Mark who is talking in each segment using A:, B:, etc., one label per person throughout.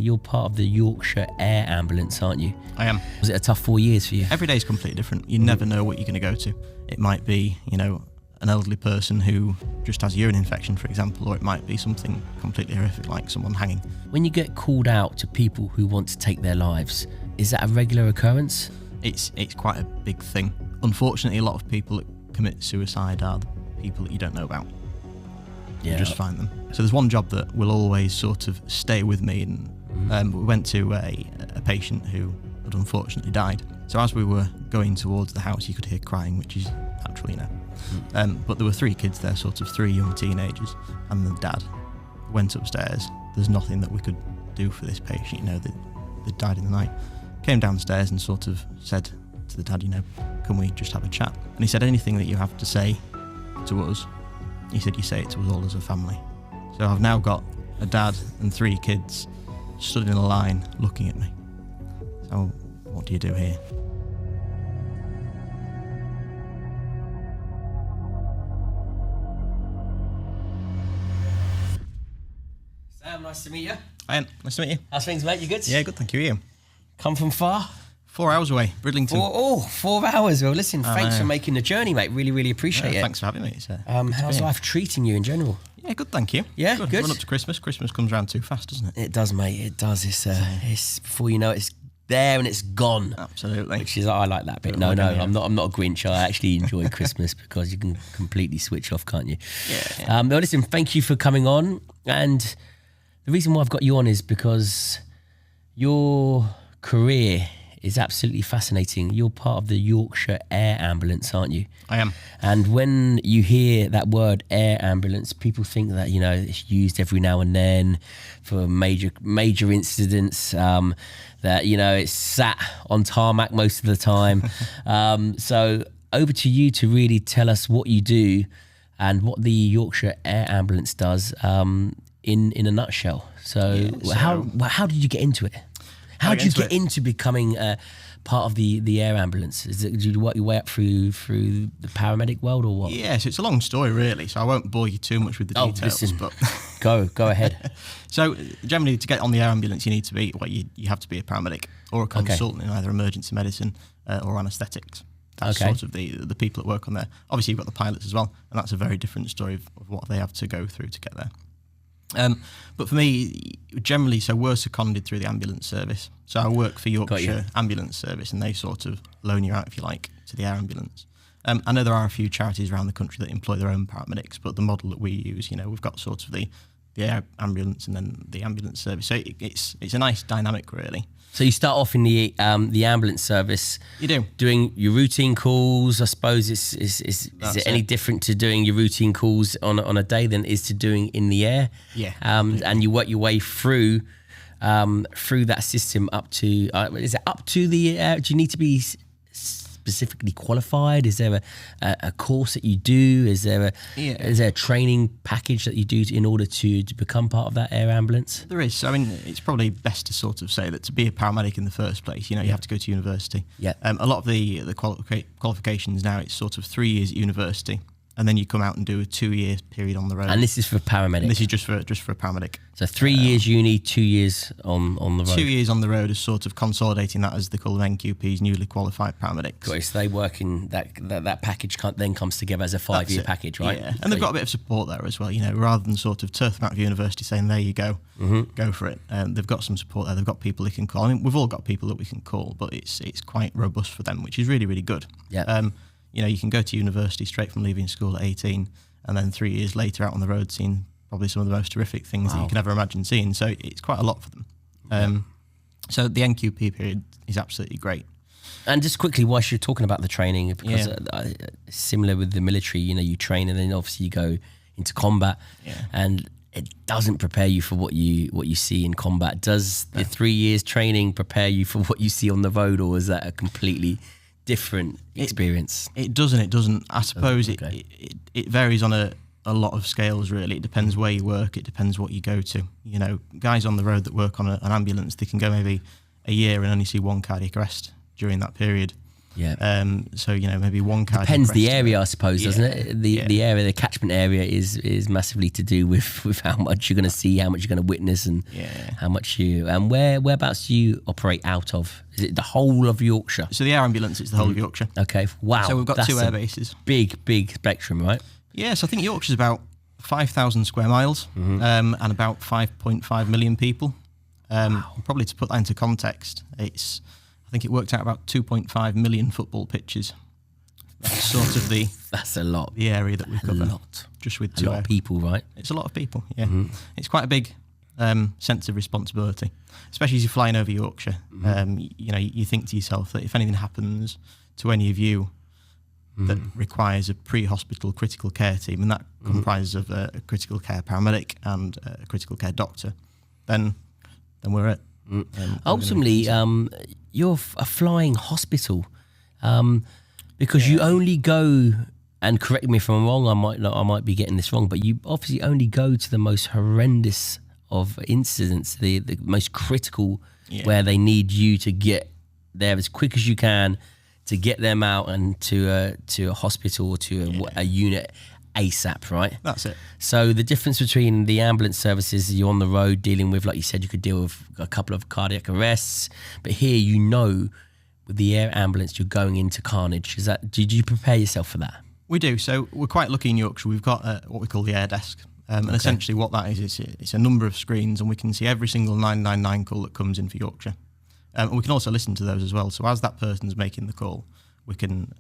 A: You're part of the Yorkshire Air Ambulance, aren't you?
B: I am.
A: Was it a tough 4 years for you?
B: Every day is completely different. You never know what you're going to go to. It might be, an elderly person who just has a urine infection, for example, or it might be something completely horrific like someone hanging.
A: When you get called out to people who want to take their lives, is that a regular occurrence?
B: It's quite a big thing. Unfortunately, a lot of people that commit suicide are the people that you don't know about.
A: Yeah.
B: You just find them. So there's one job that will always sort of stay with me, and we went to a patient who had unfortunately died. So as we were going towards the house, you could hear crying, which is natural, but there were 3 kids there, sort of 3 young teenagers, and the dad went upstairs. There's nothing that we could do for this patient, they died in the night. Came downstairs and sort of said to the dad, can we just have a chat? And he said, anything that you have to say to us, he said, you say it to us all as a family. So I've now got a dad and 3 kids stood in a line looking at me. So what do you do here?
A: Sam, nice to meet you.
B: Hi, nice to meet you.
A: How's things, mate? You good?
B: Yeah, good, thank you. You?
A: Come from far?
B: 4 hours away, Bridlington.
A: 4 hours. Well, listen, thanks for making the journey, mate. Really, really appreciate it.
B: Thanks for having me.
A: How's life treating you in general?
B: Yeah, good, thank you.
A: Yeah, good.
B: Run up to Christmas. Christmas comes around too fast, doesn't it?
A: It does, mate. It does. It's before you know it, it's there and it's gone.
B: Absolutely.
A: Which is, I like that bit. No, I'm not a Grinch. I actually enjoy Christmas because you can completely switch off, can't you?
B: Yeah.
A: Well, listen, thank you for coming on. And the reason why I've got you on is because your career is absolutely fascinating. You're part of the Yorkshire Air Ambulance, aren't you?
B: I am.
A: And when you hear that word air ambulance, people think that, it's used every now and then for major incidents, that, it's sat on tarmac most of the time. So over to you to really tell us what you do and what the Yorkshire Air Ambulance does in a nutshell. So, how did you get into it? How did you get into becoming part of the air ambulance? Did you work your way up through the paramedic world or what?
B: Yes, it's a long story really, so I won't bore you too much with the details.
A: Listen,
B: but
A: go ahead.
B: So generally, to get on the air ambulance, you need to be you have to be a paramedic or a consultant in either emergency medicine or anaesthetics. That's sort of the people that work on there. Obviously, you've got the pilots as well, and that's a very different story of what they have to go through to get there. But for me, generally, so we're seconded through the ambulance service. So I work for Yorkshire Ambulance Service, and they sort of loan you out, if you like, to the air ambulance. I know there are a few charities around the country that employ their own paramedics, but the model that we use, we've got sort of the air ambulance and then the ambulance service. So it's a nice dynamic, really.
A: So you start off in the ambulance service. You do. Doing your routine calls. I suppose is it any different to doing your routine calls on a day than it is to doing in the air?
B: Yeah.
A: And you work your way through that system up to is it up to the air? Do you need to be specifically qualified? Is there a course that you do? Is there a training package that you do in order to become part of that air ambulance?
B: There is. I mean, it's probably best to sort of say that to be a paramedic in the first place, you have to go to university.
A: Yeah.
B: A lot of the qualifications now, it's sort of 3 years at university, and then you come out and do a 2-year period on the road.
A: And this is for paramedic.
B: And this is just for a paramedic.
A: So 3 years uni, 2 years on the road.
B: 2 years on the road is sort of consolidating that as they call them NQPs, newly qualified paramedics.
A: Got it. So they work in that package then comes together as a 5-year package, right?
B: Yeah, and they've got a bit of support there as well. Rather than sort of turf them out of university saying there you go, go for it. They've got some support there. They've got people they can call. I mean, we've all got people that we can call, but it's quite robust for them, which is really, really good.
A: Yeah.
B: You can go to university straight from leaving school at 18, and then 3 years later out on the road seeing probably some of the most horrific things that you can ever imagine seeing. So it's quite a lot for them. So the NQP period is absolutely great.
A: And just quickly, whilst you're talking about the training, because similar with the military, you train and then obviously you go into combat, and it doesn't prepare you for what you see in combat. Does the 3 years training prepare you for what you see on the road, or is that a completely different experience?
B: It does and it doesn't. I suppose it varies on a lot of scales, really. It depends where you work. It depends what you go to. Guys on the road that work on an ambulance, they can go maybe a year and only see one cardiac arrest during that period.
A: Yeah.
B: So, maybe one cardiac
A: Depends
B: arrest.
A: the area, I suppose, doesn't it? The area, the catchment area is massively to do with how much you're going to see, how much you're going to witness, and how much and whereabouts do you operate out of? Is it the whole of Yorkshire?
B: So the air ambulance is the whole of Yorkshire.
A: Okay, wow.
B: So we've got 2 air bases.
A: Big spectrum, right?
B: Yeah, so I think Yorkshire's about 5,000 square miles and about 5.5 million people. Probably to put that into context, I think it worked out about 2.5 million football pitches. That's sort of
A: that's a lot.
B: The area that we cover.
A: A lot.
B: Just with
A: a lot of people, right?
B: It's a lot of people, yeah. It's quite a big sense of responsibility, especially as you're flying over Yorkshire. You think to yourself that if anything happens to any of you that requires a pre-hospital critical care team, and that comprises of a critical care paramedic and a critical care doctor, then we're at.
A: Ultimately, you're a flying hospital, because you only go, and correct me if I'm wrong, I might be getting this wrong, but you obviously only go to the most horrendous of incidents, the most critical, where they need you to get there as quick as you can to get them out and to a hospital or to a unit ASAP, right?
B: That's it.
A: So the difference between the ambulance services, you're on the road dealing with, like you said, you could deal with a couple of cardiac arrests, but here, with the air ambulance, you're going into carnage. Did you prepare yourself for that?
B: We do. So we're quite lucky in Yorkshire. We've got what we call the air desk. And essentially what that is, it's a number of screens, and we can see every single 999 call that comes in for Yorkshire. And we can also listen to those as well. So as that person's making the call, we can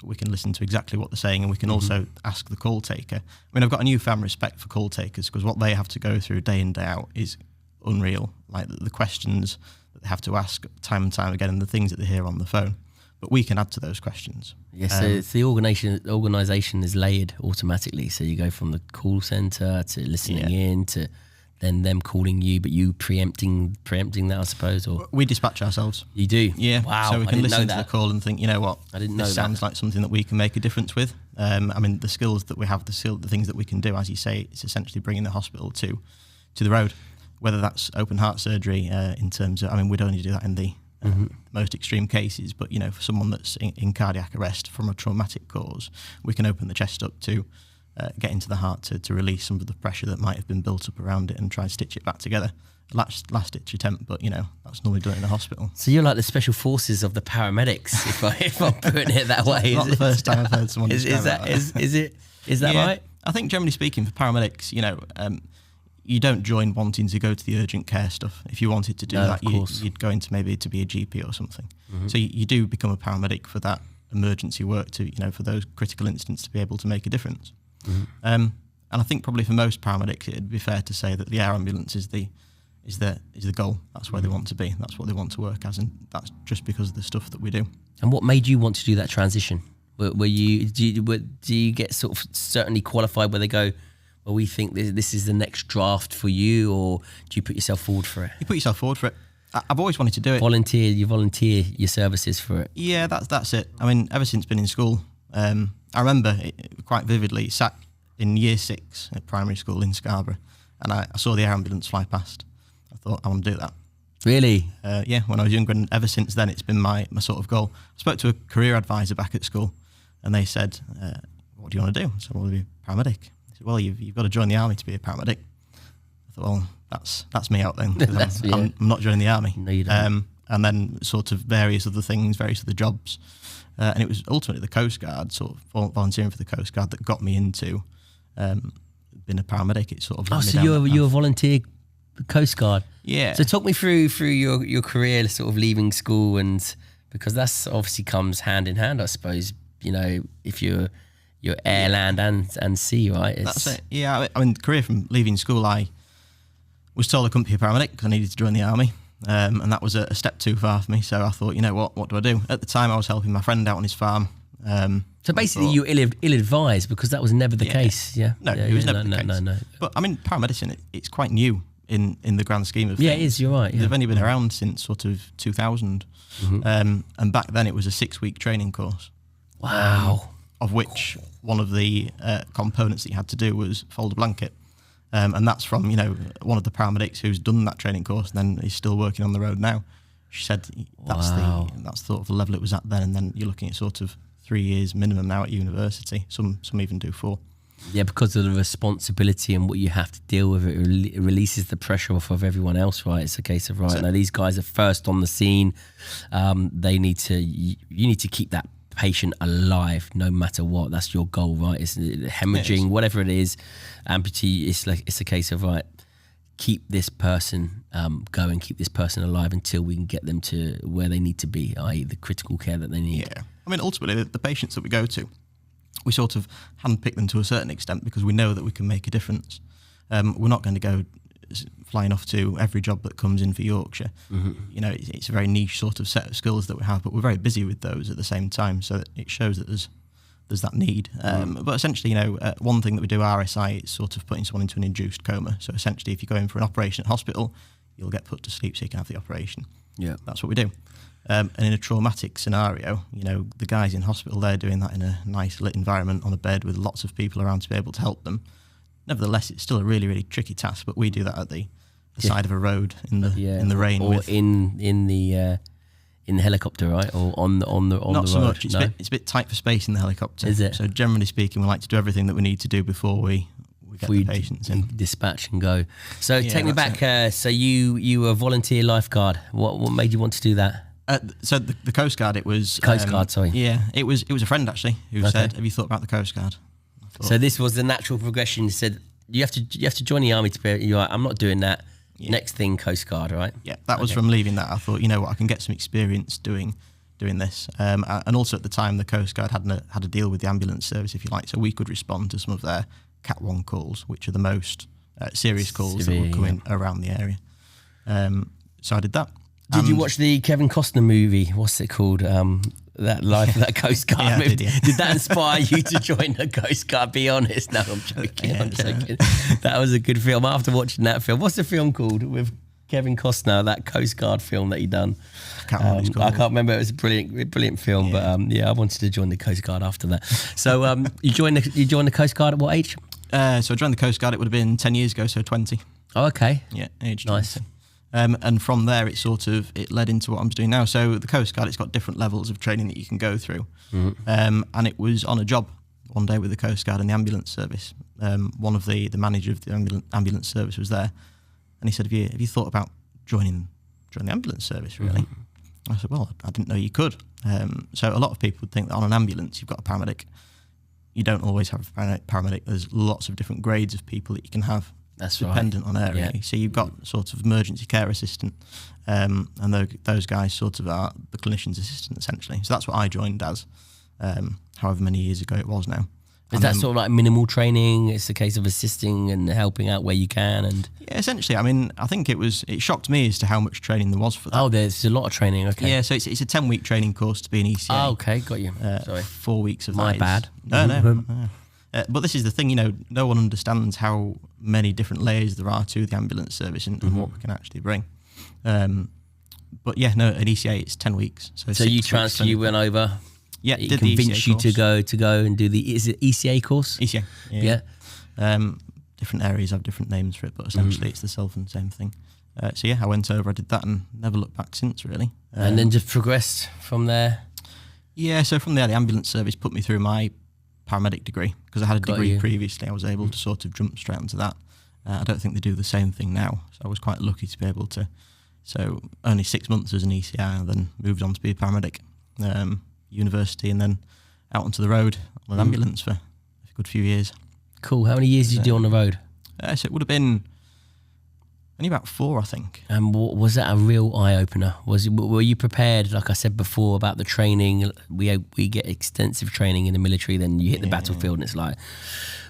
B: listen to exactly what they're saying, and we can also ask the call taker. I mean, I've got a newfound respect for call takers, because what they have to go through day in, day out is unreal. Like the questions that they have to ask time and time again, and the things that they hear on the phone. But we can add to those questions.
A: Yes, so it's the organisation is layered automatically. So you go from the call centre to listening in to then them calling you, but you preempting that, I suppose. Or
B: we dispatch ourselves.
A: You do?
B: Yeah.
A: Wow.
B: So we can listen to the call and think, you know what?
A: I didn't know
B: this
A: that.
B: Sounds like something that we can make a difference with. I mean, the skills that we have, the things that we can do, as you say, it's essentially bringing the hospital to the road. Whether that's open heart surgery in terms of, I mean, we'd only do that in the most extreme cases, but for someone that's in cardiac arrest from a traumatic cause, we can open the chest up to get into the heart to release some of the pressure that might have been built up around it and try and stitch it back together. Last ditch attempt, but that's normally done in a hospital.
A: So you're like the special forces of the paramedics, if I'm putting it that way.
B: Not the first time I've heard someone
A: is that right?
B: I think generally speaking, for paramedics, you don't join wanting to go to the urgent care stuff. If you wanted to do that, you'd go into maybe to be a GP or something. So you do become a paramedic for that emergency work for those critical incidents to be able to make a difference. And I think probably for most paramedics, it'd be fair to say that the air ambulance is the goal. That's where they want to be. That's what they want to work as, and that's just because of the stuff that we do.
A: And what made you want to do that transition? Do you get sort of certainly qualified where they go, well, we think this is the next draft for you, or do you put yourself forward for it?
B: You put yourself forward for it. I've always wanted to do it.
A: You volunteer your services for it.
B: Yeah, that's it. I mean, ever since being in school, I remember it quite vividly. Sat in year 6 at primary school in Scarborough, and I saw the air ambulance fly past. I thought, I want to do that.
A: Really?
B: Yeah, when I was younger, and ever since then, it's been my sort of goal. I spoke to a career advisor back at school, and they said, what do you want to do? I said, well, I'll be a paramedic. They said, well, you've got to join the army to be a paramedic. I thought, well, that's me out then. I'm not joining the army.
A: No, you don't.
B: And then sort of various other things, various other jobs. And it was ultimately the Coastguard, sort of volunteering for the Coastguard, that got me into being a paramedic. It sort of led me down that path.
A: You're a volunteer Coastguard.
B: Yeah.
A: So talk me through your career, sort of leaving school, and because that's obviously comes hand in hand, I suppose. If you're air, land, and sea, right?
B: That's it. Yeah. I mean, career from leaving school, I was told I couldn't be a paramedic because I needed to join the army. And that was a step too far for me. So I thought, what do I do? At the time, I was helping my friend out on his farm.
A: So basically, you were ill-advised, because that was never the case. Yeah.
B: No, it was never the case. No. But I mean, paramedicine, it's quite new in the grand scheme of things.
A: Yeah, it is. You're right. Yeah.
B: They've only been around since sort of 2000. And back then, it was a 6-week training course.
A: Wow.
B: Of which one of the components that you had to do was fold a blanket. And that's from, one of the paramedics who's done that training course and then is still working on the road now. She said that's that's sort of the level it was at then, and then you're looking at sort of 3 years minimum now at university. Some even do 4.
A: Yeah, because of the responsibility and what you have to deal with, it releases the pressure off of everyone else, right? It's a case of, right, now these guys are first on the scene. You need to keep that patient alive no matter what. That's your goal, right? It's hemorrhaging, whatever it is, amputee. It's a case of, right, keep this person going, keep this person alive until we can get them to where they need to be, i.e. the critical care that they need.
B: Yeah, I mean, ultimately, the patients that we go to, we sort of handpick them to a certain extent because we know that we can make a difference. We're not going to go flying off to every job that comes in for Yorkshire. You know, it's a very niche sort of set of skills that we have, but we're very busy with those at the same time, so that it shows that there's that need. But essentially, you know, one thing that we do RSI is sort of putting someone into an induced coma. So essentially, if you go in for an operation at hospital, you'll get put to sleep so you can have the operation. Yeah, that's what we do. And in a traumatic scenario, you know, the guys in hospital, they're doing that in a nice lit environment on a bed with lots of people around to be able to help them. Nevertheless, it's still a really, really tricky task, but we do that at the side of a road in the rain,
A: or in the helicopter, right? Or on the
B: not
A: the
B: so
A: road.
B: much. It's a bit tight for space in the helicopter.
A: Is it?
B: So generally speaking, we like to do everything that we need to do before we get the patients in.
A: Dispatch and go. So take me back. So you were a volunteer lifeguard. What made you want to do that?
B: So the Coast Guard, it was...
A: Coast Guard, sorry.
B: Yeah, it was a friend, actually, who said, have you thought about the Coast Guard?
A: So this was the natural progression. You said, you have to join the army to be... You're like, I'm not doing that. Yeah. Next thing, Coast Guard, right?
B: Yeah, that was from leaving that. I thought, you know what, I can get some experience doing this. And also at the time, the Coast Guard had a deal with the ambulance service, if you like, so we could respond to some of their Cat 1 calls, which are the most serious calls that would come in around the area. So I did that.
A: Did you watch the Kevin Costner movie? What's it called? That Life of that Coast Guard movie. Did that inspire you to join the Coast Guard? Be honest. No, I'm joking. I'm joking. That was a good film. After watching that film, what's the film called with Kevin Costner? That Coast Guard film that he done. I can't remember. It was a brilliant film. But I wanted to join the Coast Guard after that. So you joined the Coast Guard at what age?
B: So I joined the Coast Guard. It would have been 10 years ago, so 20.
A: Oh, okay.
B: Yeah, age 20. Nice. And from there, it led into what I'm doing now. So the Coast Guard, it's got different levels of training that you can go through. And it was on a job one day with the Coast Guard and the ambulance service. One of the manager of the ambulance service was there, and he said, "Have you thought about joining the ambulance service?" Really? I said, "Well, I didn't know you could." So a lot of people would think that on an ambulance you've got a paramedic. You don't always have a paramedic. There's lots of different grades of people that you can have.
A: That's
B: dependent
A: right.
B: on area. Yeah. So you've got sort of emergency care assistant, and those guys sort of are the clinician's assistant essentially. So that's what I joined as, however many years ago it was now.
A: Is that sort of like minimal training? It's a case of assisting and helping out where you can, and
B: yeah, essentially. I mean, I think it shocked me as to how much training there was for that.
A: Oh, there's a lot of training. Okay.
B: Yeah, so it's a 10-week training course to be an ECA.
A: Oh, okay, got you. Sorry,
B: 4 weeks of
A: my bad.
B: No. But this is the thing, you know, no one understands how many different layers there are to the ambulance service and what we can actually bring. But yeah, no, an ECA, it's 10 weeks. So
A: you went over.
B: Yeah,
A: it
B: did
A: convinced
B: the
A: you
B: course.
A: to go and do the, is it ECA course?
B: ECA,
A: yeah.
B: Different areas have different names for it, but essentially it's the same thing. So yeah, I went over, I did that and never looked back since really.
A: And then just progressed from there?
B: Yeah, so from there the ambulance service put me through my paramedic degree because I had a degree previously. I was able to sort of jump straight onto that. I don't think they do the same thing now, so I was quite lucky to be able to. So only 6 months as an ECI, then moved on to be a paramedic, university, and then out onto the road on an ambulance for a good few years.
A: Cool. How many years did you do on the road?
B: So it would have been only about 4, I think.
A: And was that a real eye-opener? Were you prepared, like I said before, about the training? We get extensive training in the military, then you hit the battlefield and it's like,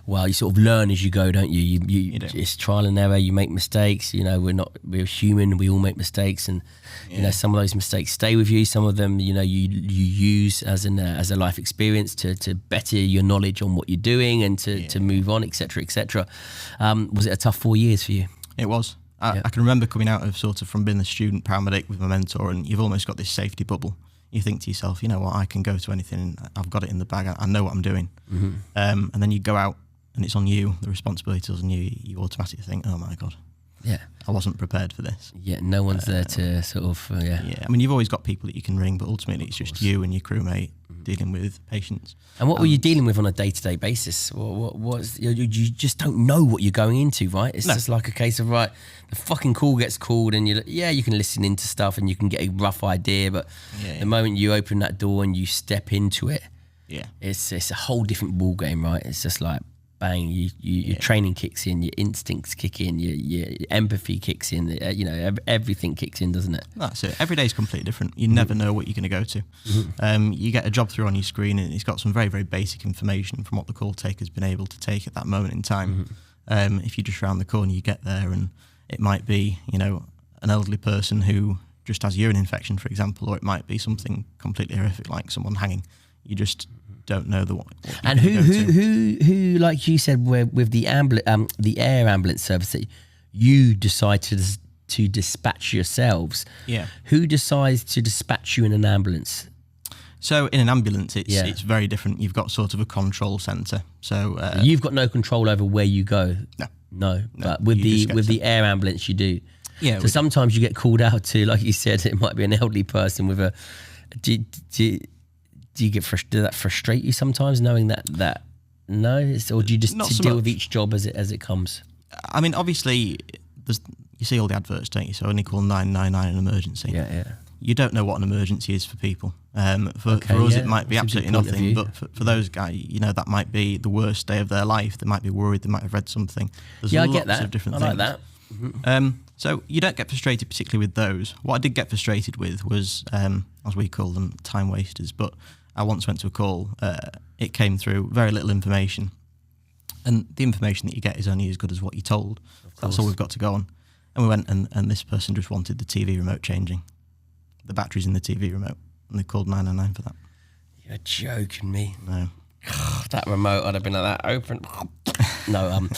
A: well, you sort of learn as you go, don't you? You it's trial and error, you make mistakes, you know, we're human, we all make mistakes, and you know, some of those mistakes stay with you, some of them, you know, you use as a life experience to better your knowledge on what you're doing and to move on, etc., etc. Was it a tough 4 years for you?
B: It was. I can remember coming out of sort of from being the student paramedic with my mentor, and you've almost got this safety bubble. You think to yourself, you know what, I can go to anything, I've got it in the bag, I know what I'm doing. And then you go out and it's on you, the responsibility is on you, you automatically think, oh my God.
A: Yeah.
B: I wasn't prepared for this.
A: Yeah, no one's there to sort of,
B: Yeah, I mean, you've always got people that you can ring, but ultimately it's just you and your crewmate dealing with patients.
A: And what were you dealing with on a day-to-day basis? You just don't know what you're going into, right? It's just like a case of, right, the fucking call gets called and you can listen into stuff and you can get a rough idea, but the moment you open that door and you step into it, it's a whole different ball game, right? It's just like, bang, your training kicks in, your instincts kick in, your empathy kicks in, everything kicks in, doesn't it?
B: That's it. Every day is completely different. You never know what you're going to go to. You get a job through on your screen and it's got some very, very basic information from what the call taker's been able to take at that moment in time. If you just round the corner, you get there and it might be, an elderly person who just has urine infection, for example, or it might be something completely horrific like someone hanging. You just don't know what
A: and who like you said with the air ambulance service that you decide to dispatch yourselves. Who decides to dispatch you in an ambulance?
B: So in an ambulance it's very different. You've got sort of a control centre, so
A: you've got no control over where you go. No, but with the air ambulance you do. So sometimes you get called out to, like you said, it might be an elderly person with a do you get does that frustrate you sometimes, knowing that or do you just deal with each job as it comes? I
B: mean, obviously, you see all the adverts, don't you? So only call 999 an emergency.
A: Yeah.
B: You don't know what an emergency is for people. For us, it might be absolutely nothing, but for those guys, that might be the worst day of their life. They might be worried. They might have read something. There's lots
A: I get that.
B: Of different
A: I
B: things.
A: like that.
B: So you don't get frustrated particularly with those. What I did get frustrated with was, as we call them, time wasters. But I once went to a call, it came through, very little information. And the information that you get is only as good as what you're told. That's all we've got to go on. And we went and this person just wanted the TV remote changing. The batteries in the TV remote. And they called 999 for that.
A: You're joking me.
B: No.
A: That remote, I'd have been like that, open. No,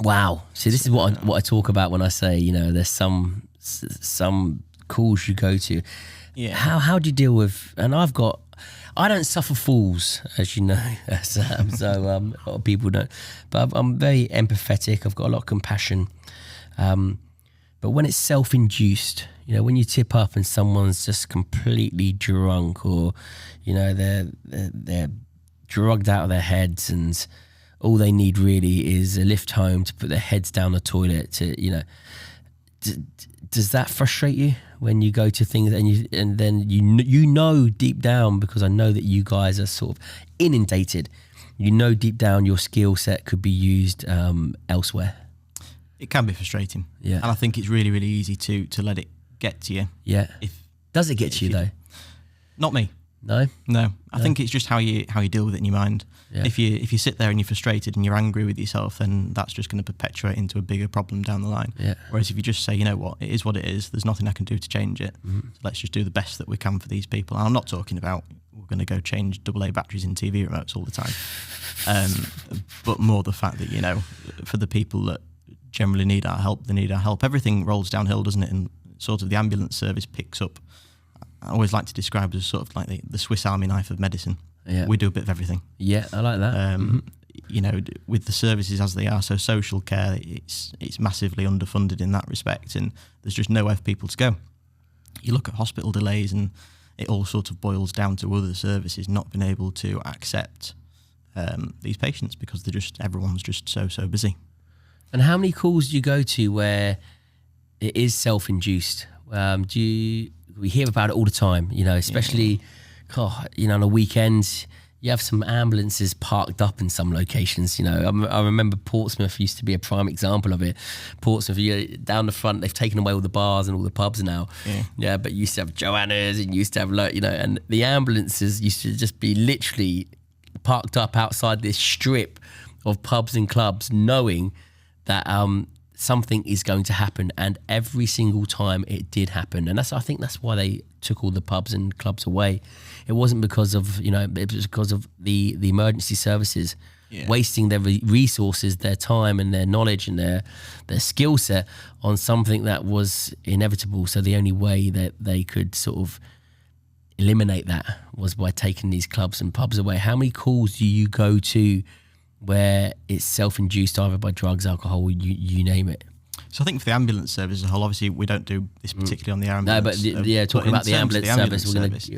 A: wow. See, this is what I talk about when I say, there's some calls you go to.
B: Yeah.
A: How do you deal with? And I don't suffer fools, as you know, so a lot of people don't. But I'm very empathetic. I've got a lot of compassion. But when it's self-induced, when you tip up and someone's just completely drunk, or they're drugged out of their heads, and all they need really is a lift home to put their heads down the toilet. Does that frustrate you when you go to things and then you know deep down, because I know that you guys are sort of inundated, deep down your skill set could be used elsewhere?
B: It can be frustrating.
A: Yeah.
B: And I think it's really, really easy to let it get to you.
A: Yeah. Does it get to you though?
B: Not me.
A: No?
B: I think it's just how you deal with it in your mind. Yeah. If you sit there and you're frustrated and you're angry with yourself, then that's just going to perpetuate into a bigger problem down the line.
A: Yeah.
B: Whereas if you just say, you know what, it is what it is, there's nothing I can do to change it. So let's just do the best that we can for these people. And I'm not talking about we're going to go change AA batteries in TV remotes all the time. But more the fact that, for the people that generally need our help, they need our help. Everything rolls downhill, doesn't it? And sort of the ambulance service picks up. I always like to describe it as sort of like the Swiss Army knife of medicine.
A: Yeah.
B: We do a bit of everything.
A: Yeah, I like that.
B: With the services as they are, so social care, it's massively underfunded in that respect, and there's just nowhere for people to go. You look at hospital delays, and it all sort of boils down to other services not being able to accept these patients because everyone's just so busy.
A: And how many calls do you go to where it is self-induced? We hear about it all the time, especially, on a weekend, you have some ambulances parked up in some locations. I remember Portsmouth used to be a prime example of it. Portsmouth, down the front, they've taken away all the bars and all the pubs now. Yeah, but you used to have Joanna's and you used to have, and the ambulances used to just be literally parked up outside this strip of pubs and clubs, knowing that something is going to happen, and every single time it did happen. And I think that's why they took all the pubs and clubs away. It wasn't because of it was because of the emergency services wasting their resources, their time and their knowledge and their skill set on something that was inevitable. So the only way that they could sort of eliminate that was by taking these clubs and pubs away. How many calls do you go to where it's self-induced either by drugs, alcohol, you name it?
B: So I think for the ambulance service as a whole, obviously we don't do this particularly on the air ambulance.
A: No, but talking about the ambulance service,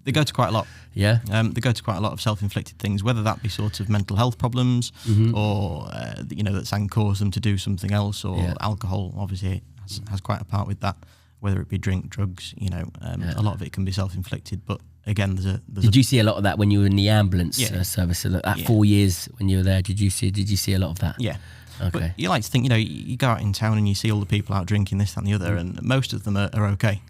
B: they go to quite a lot.
A: Yeah.
B: They go to quite a lot of self-inflicted things, whether that be sort of mental health problems or, that can cause them to do something else, or alcohol obviously has quite a part with that, whether it be drink, drugs, a lot of it can be self-inflicted. But again, did
A: you see a lot of that when you were in the ambulance service? So that 4 years when you were there, did you see a lot of that?
B: Yeah.
A: Okay.
B: But you like to think, you go out in town and you see all the people out drinking this, that and the other, and most of them are okay.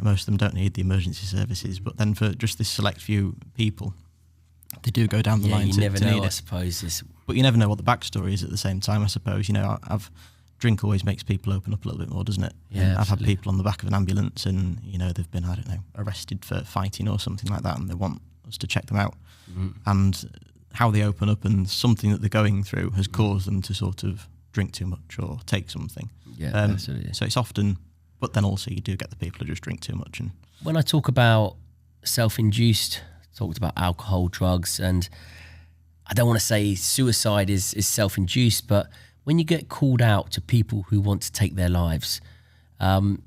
B: Most of them don't need the emergency services, but then for just this select few people, they do go down the line
A: you
B: to
A: never
B: to
A: know,
B: need
A: I
B: it.
A: suppose.
B: But you never know what the backstory is at the same time, I suppose. Drink always makes people open up a little bit more, doesn't it?
A: Yeah,
B: I've had people on the back of an ambulance and, they've been, I don't know, arrested for fighting or something like that, and they want us to check them out. And how they open up and something that they're going through has caused them to sort of drink too much or take something.
A: Yeah, absolutely.
B: So it's often, but then also you do get the people who just drink too much. And
A: when I talk about self-induced, talked about alcohol, drugs, and I don't want to say suicide is self-induced, but when you get called out to people who want to take their lives,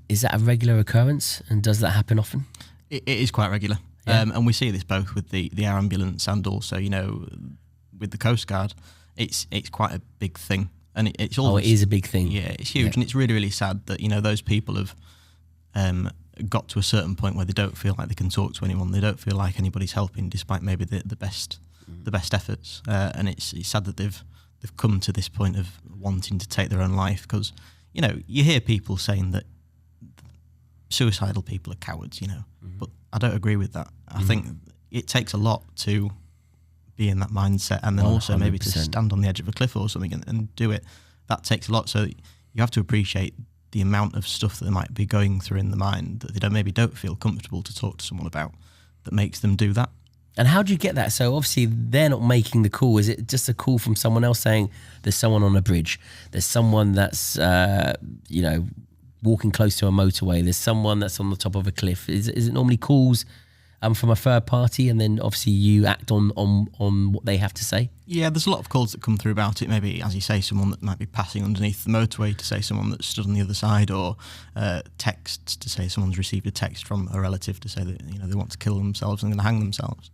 A: is that a regular occurrence, and does that happen often?
B: It is quite regular.
A: Yeah.
B: And we see this both with the air ambulance and also, with the Coastguard. It's quite a big thing. And it's always,
A: it is a big thing.
B: Yeah, it's huge. And it's really, really sad that, those people have got to a certain point where they don't feel like they can talk to anyone. They don't feel like anybody's helping, despite maybe the best efforts. And it's sad that they've come to this point of wanting to take their own life, because, you hear people saying that suicidal people are cowards, but I don't agree with that. I think it takes a lot to be in that mindset, and then also maybe to stand on the edge of a cliff or something and do it. That takes a lot. So you have to appreciate the amount of stuff that they might be going through in the mind that they maybe don't feel comfortable to talk to someone about, that makes them do that.
A: And how do you get that? So obviously they're not making the call. Is it just a call from someone else saying there's someone on a bridge, there's someone that's walking close to a motorway, there's someone that's on the top of a cliff? Is it normally calls from a third party, and then obviously you act on what they have to say? Yeah,
B: there's a lot of calls that come through about it. Maybe, as you say, someone that might be passing underneath the motorway to say someone that stood on the other side, or texts to say someone's received a text from a relative to say that they want to kill themselves and going to hang themselves.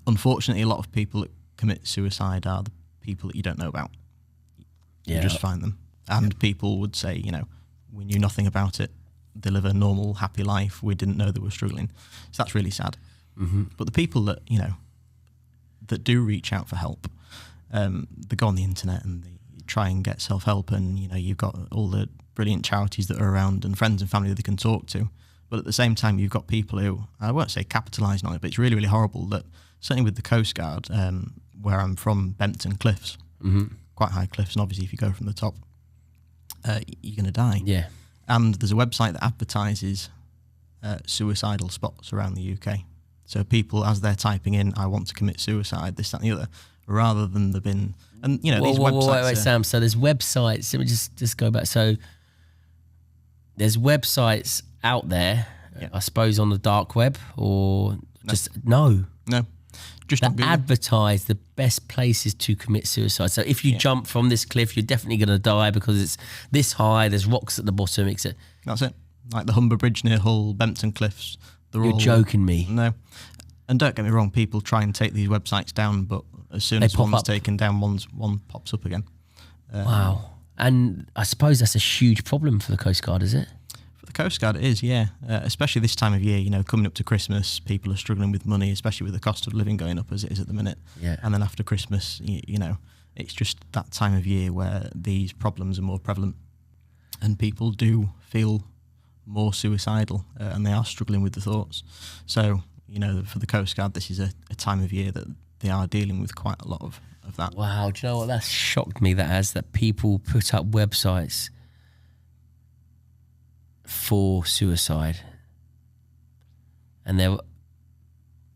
B: Unfortunately, a lot of people that commit suicide are the people that you don't know about. You just find them, and people would say, we knew nothing about it. They live a normal, happy life. We didn't know they were struggling. So that's really sad. But the people that, that do reach out for help, they go on the internet and they try and get self-help, and, you've got all the brilliant charities that are around and friends and family that they can talk to. But at the same time, you've got people who, I won't say capitalising on it, but it's really, really horrible that, certainly with the Coastguard, where I'm from, Bempton Cliffs, quite high cliffs, and obviously if you go from the top, you're going to die.
A: Yeah.
B: And there's a website that advertises suicidal spots around the UK. So people, as they're typing in, I want to commit suicide, this, that and the other, rather than they've been... And, these websites...
A: Wait, Sam, so there's websites, let me just go back. So there's websites out there, I suppose on the dark web, or just... No. Just that advertise the best places to commit suicide. So if you jump from this cliff, you're definitely going to die because it's this high, there's rocks at the bottom, etc.
B: That's it. Like the Humber Bridge near Hull, Bempton Cliffs.
A: You're joking me.
B: No. And don't get me wrong, people try and take these websites down, but as soon as one's taken down, one pops up again.
A: Wow. And I suppose that's a huge problem for the Coastguard, is it?
B: The Coastguard it is, yeah. Especially this time of year, coming up to Christmas, people are struggling with money, especially with the cost of living going up as it is at the minute.
A: Yeah.
B: And then after Christmas, it's just that time of year where these problems are more prevalent, and people do feel more suicidal, and they are struggling with the thoughts. So, for the Coastguard, this is a time of year that they are dealing with quite a lot of that.
A: Wow, do you know what? That's shocked me, that people put up websites for suicide, and they're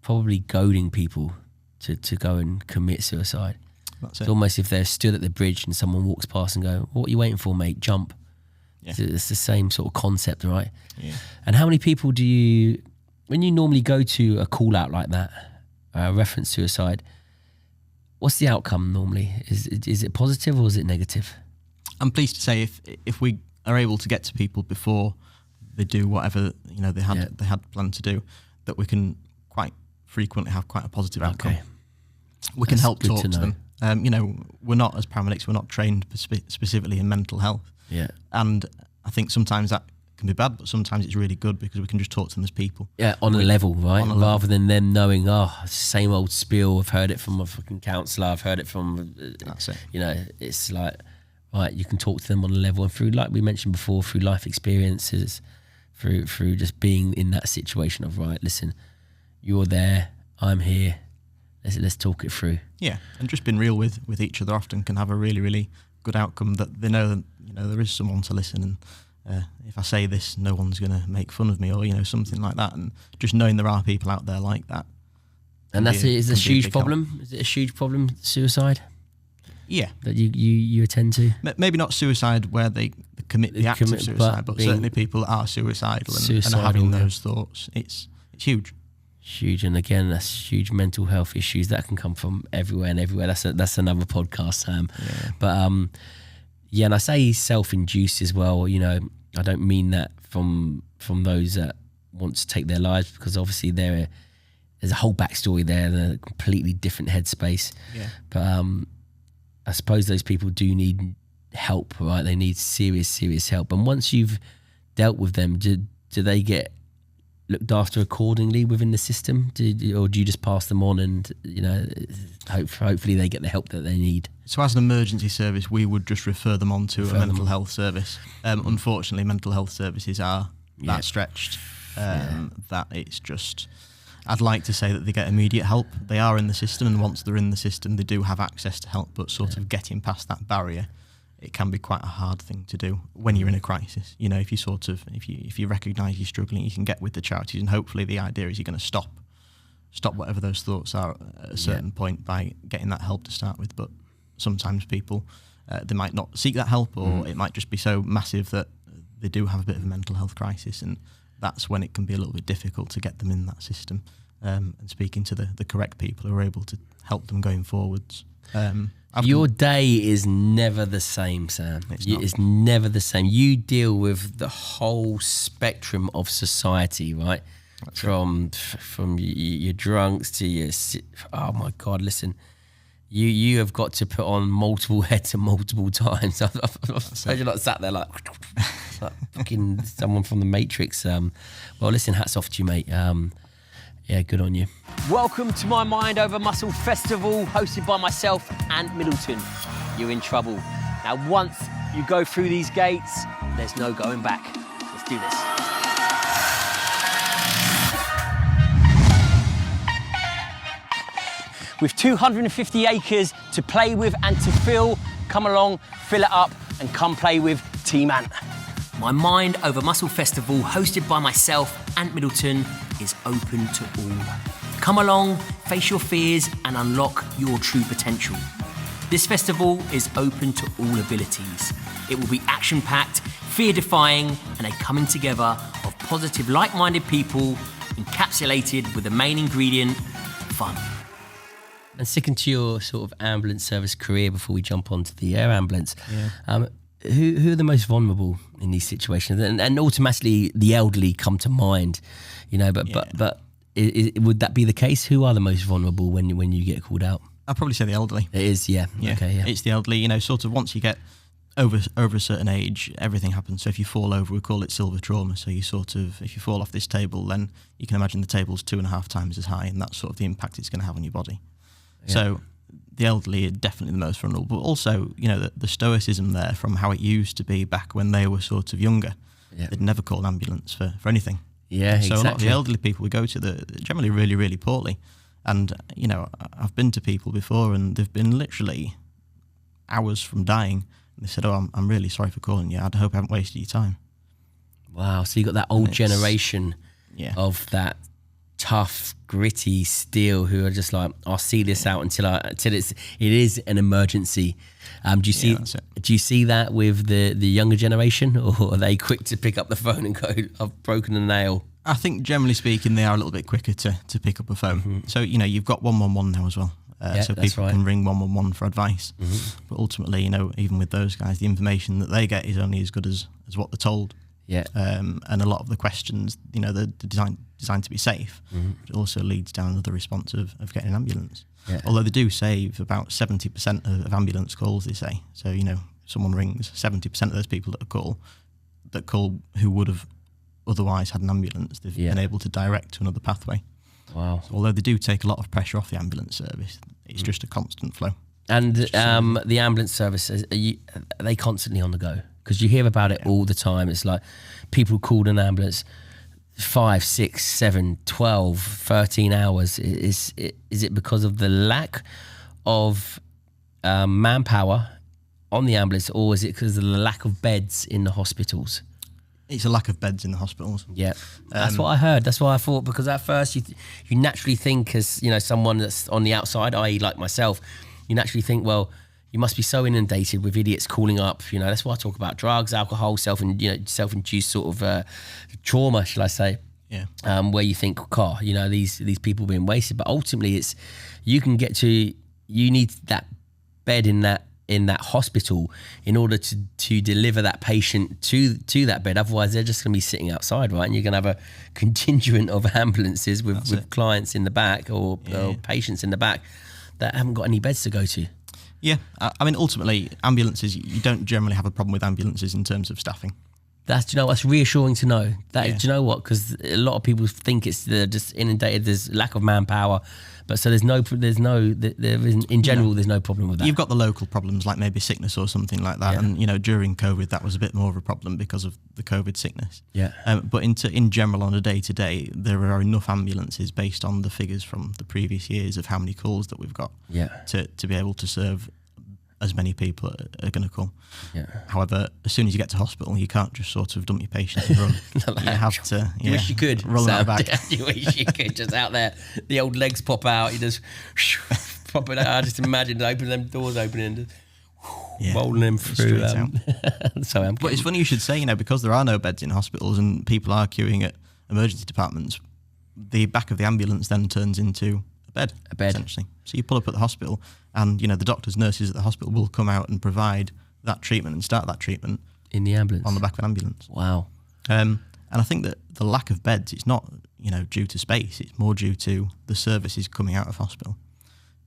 A: probably goading people to go and commit suicide.
B: That's
A: it's almost if they're stood at the bridge and someone walks past and go, what are you waiting for, mate? Jump.
B: Yeah.
A: It's the same sort of concept, right?
B: Yeah.
A: And how many people do you, when you normally go to a call out like that, reference suicide, What's the outcome normally? Is it positive or is it negative?
B: I'm pleased to say if we are able to get to people before they do whatever they had planned to do, that we can quite frequently have quite a positive outcome.
A: Okay.
B: We can help talk to them. We're not, as paramedics, we're not trained specifically in mental health.
A: Yeah.
B: And I think sometimes that can be bad, but sometimes it's really good because we can just talk to them as people.
A: Yeah, on a level, right? Rather than them knowing, same old spiel. I've heard it from a fucking counsellor. I've heard it from.
B: That's it.
A: It's like, right, you can talk to them on a level, and through, like we mentioned before, through life experiences, through just being in that situation of, right, listen, you're there, I'm here. Let's talk it through.
B: Yeah, and just being real with each other often can have a really, really good outcome. That they know that there is someone to listen, and if I say this, no one's going to make fun of me, or something like that. And just knowing there are people out there like that.
A: And is a huge problem. Help. Is it a huge problem? Suicide?
B: Yeah,
A: that you attend to.
B: Maybe not suicide where they commit the act of suicide, but certainly people that are suicidal and are having those thoughts. It's huge.
A: Huge, and again, that's huge mental health issues that can come from everywhere and everywhere. That's another podcast, Sam.
B: Yeah.
A: But and I say self-induced as well. I don't mean that from those that want to take their lives, because obviously there's a whole backstory there, and a completely different headspace.
B: Yeah.
A: But I suppose those people do need help, right? They need serious help. And once you've dealt with them, do they get looked after accordingly within the system, or do you just pass them on and hopefully they get the help that they need?
B: So as an emergency service, we would just refer them on to a mental health service. Unfortunately, mental health services are that stretched that it's just, I'd like to say that they get immediate help. They are in the system, and once they're in the system they do have access to help, but sort of getting past that barrier, it can be quite a hard thing to do when you're in a crisis. If you if you recognise you're struggling, you can get with the charities, and hopefully the idea is you're going to stop whatever those thoughts are at a certain point by getting that help to start with. But sometimes people, they might not seek that help, or it might just be so massive that they do have a bit of a mental health crisis, and that's when it can be a little bit difficult to get them in that system, and speaking to the correct people who are able to help them going forwards.
A: Your day is never the same, Sam. It's never the same. You deal with the whole spectrum of society, right? From your drunks to your... Oh, my God, listen. You have got to put on multiple heads multiple times. I've so you're not sat there like fucking someone from the Matrix. Well, listen, hats off to you, mate. Yeah, good on you. Welcome to my Mind Over Muscle Festival, hosted by myself, Ant Middleton. You're in trouble. Now, once you go through these gates, there's no going back. Let's do this. With 250 acres to play with and to fill, come along, fill it up, and come play with Team Ant. My Mind Over Muscle Festival, hosted by myself, Ant Middleton, is open to all. Come along, face your fears, and unlock your true potential. This festival is open to all abilities. It will be action-packed, fear-defying, and a coming together of positive, like-minded people, encapsulated with the main ingredient, fun. And sticking to your sort of ambulance service career before we jump onto the air ambulance, who are the most vulnerable in these situations? And automatically the elderly come to mind, but would that be the case? Who are the most vulnerable when you get called out?
B: I'd probably say the elderly.
A: It is, yeah. Okay, yeah.
B: It's the elderly, sort of once you get over a certain age, everything happens. So if you fall over, we call it silver trauma. So you sort of, if you fall off this table, then you can imagine the table's 2.5 times as high, and that's sort of the impact it's going to have on your body. Yeah. So the elderly are definitely the most vulnerable, but also, the stoicism there from how it used to be back when they were sort of younger. Yeah. They'd never call an ambulance for anything.
A: Yeah,
B: so
A: exactly.
B: A lot of the elderly people we go to, they're generally really, really poorly. And, I've been to people before and they've been literally hours from dying. And they said, I'm really sorry for calling you. I hope I haven't wasted your time. Wow. So you got that old generation of that tough, gritty steel who are just like, I'll see this out until it is an emergency. Do you see that with the younger generation, or are they quick to pick up the phone and go, I've broken a nail? I think generally speaking, they are a little bit quicker to pick up a phone. Mm-hmm. So, you've got 111 now as well. so people can ring 111 for advice. But ultimately, even with those guys, the information that they get is only as good as what they're told.
A: Yeah.
B: And a lot of the questions, they're designed to be safe. It also leads down to the response of getting an ambulance. Yeah. Although they do save about 70% of ambulance calls, they say. So, someone rings, 70% of those people that call who would have otherwise had an ambulance, they've been able to direct to another pathway.
A: Wow.
B: So although they do take a lot of pressure off the ambulance service, it's just a constant flow.
A: And the ambulance service, are they constantly on the go? Because you hear about it all the time. It's like people called an ambulance 5, 6, 7, 12, 13 hours. Is it because of the lack of manpower on the ambulance, or is it because of the lack of beds in the hospitals?
B: It's a lack of beds in the hospitals.
A: Yeah, that's what I heard. That's why I thought, because at first you naturally think, as someone that's on the outside, i.e. like myself, you naturally think, well, you must be so inundated with idiots calling up. That's why I talk about drugs, alcohol, self-induced sort of trauma, shall I say?
B: Yeah.
A: Where you think, these people being wasted, but ultimately it's you need that bed in that hospital in order to deliver that patient to that bed. Otherwise, they're just going to be sitting outside, right? And you're going to have a contingent of ambulances with clients in the back or patients in the back that haven't got any beds to go to.
B: Yeah, I mean, ultimately, ambulances, you don't generally have a problem with ambulances in terms of staffing.
A: That's reassuring to know. Do you know what? Because a lot of people think they're just inundated. There's lack of manpower, but so there's no there's no problem with that.
B: You've got the local problems like maybe sickness or something like that, and during COVID that was a bit more of a problem because of the COVID sickness.
A: Yeah.
B: But in general, on a day to day, there are enough ambulances based on the figures from the previous years of how many calls that we've got.
A: Yeah.
B: To be able to serve as many people are going to call.
A: Yeah.
B: However, as soon as you get to hospital, you can't just sort of dump your patient and run. You have to.
A: You wish you could.
B: Roll out back.
A: You wish you could. Just out there, the old legs pop out. You just pop it out. I just imagine them doors opening and rolling them through. Sorry,
B: but it's funny you should say, because there are no beds in hospitals and people are queuing at emergency departments, the back of the ambulance then turns into a bed, essentially. So you pull up at the hospital and, the doctors, nurses at the hospital will come out and provide that treatment and start that treatment
A: in the ambulance,
B: on the back of an ambulance.
A: Wow.
B: And I think that the lack of beds, it's not, due to space, it's more due to the services coming out of hospital.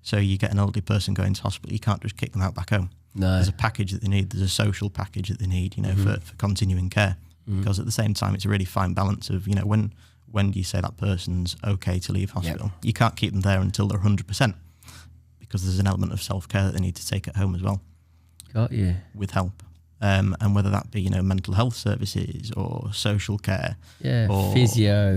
B: So you get an elderly person going to hospital, you can't just kick them out back home.
A: No.
B: There's a package that they need, there's a social package that they need, for continuing care. Because at the same time, it's a really fine balance of, when do you say that person's okay to leave hospital? You can't keep them there until they're 100%, because there's an element of self-care that they need to take at home as well.
A: Got you.
B: With help. And whether that be, mental health services or social care, or physio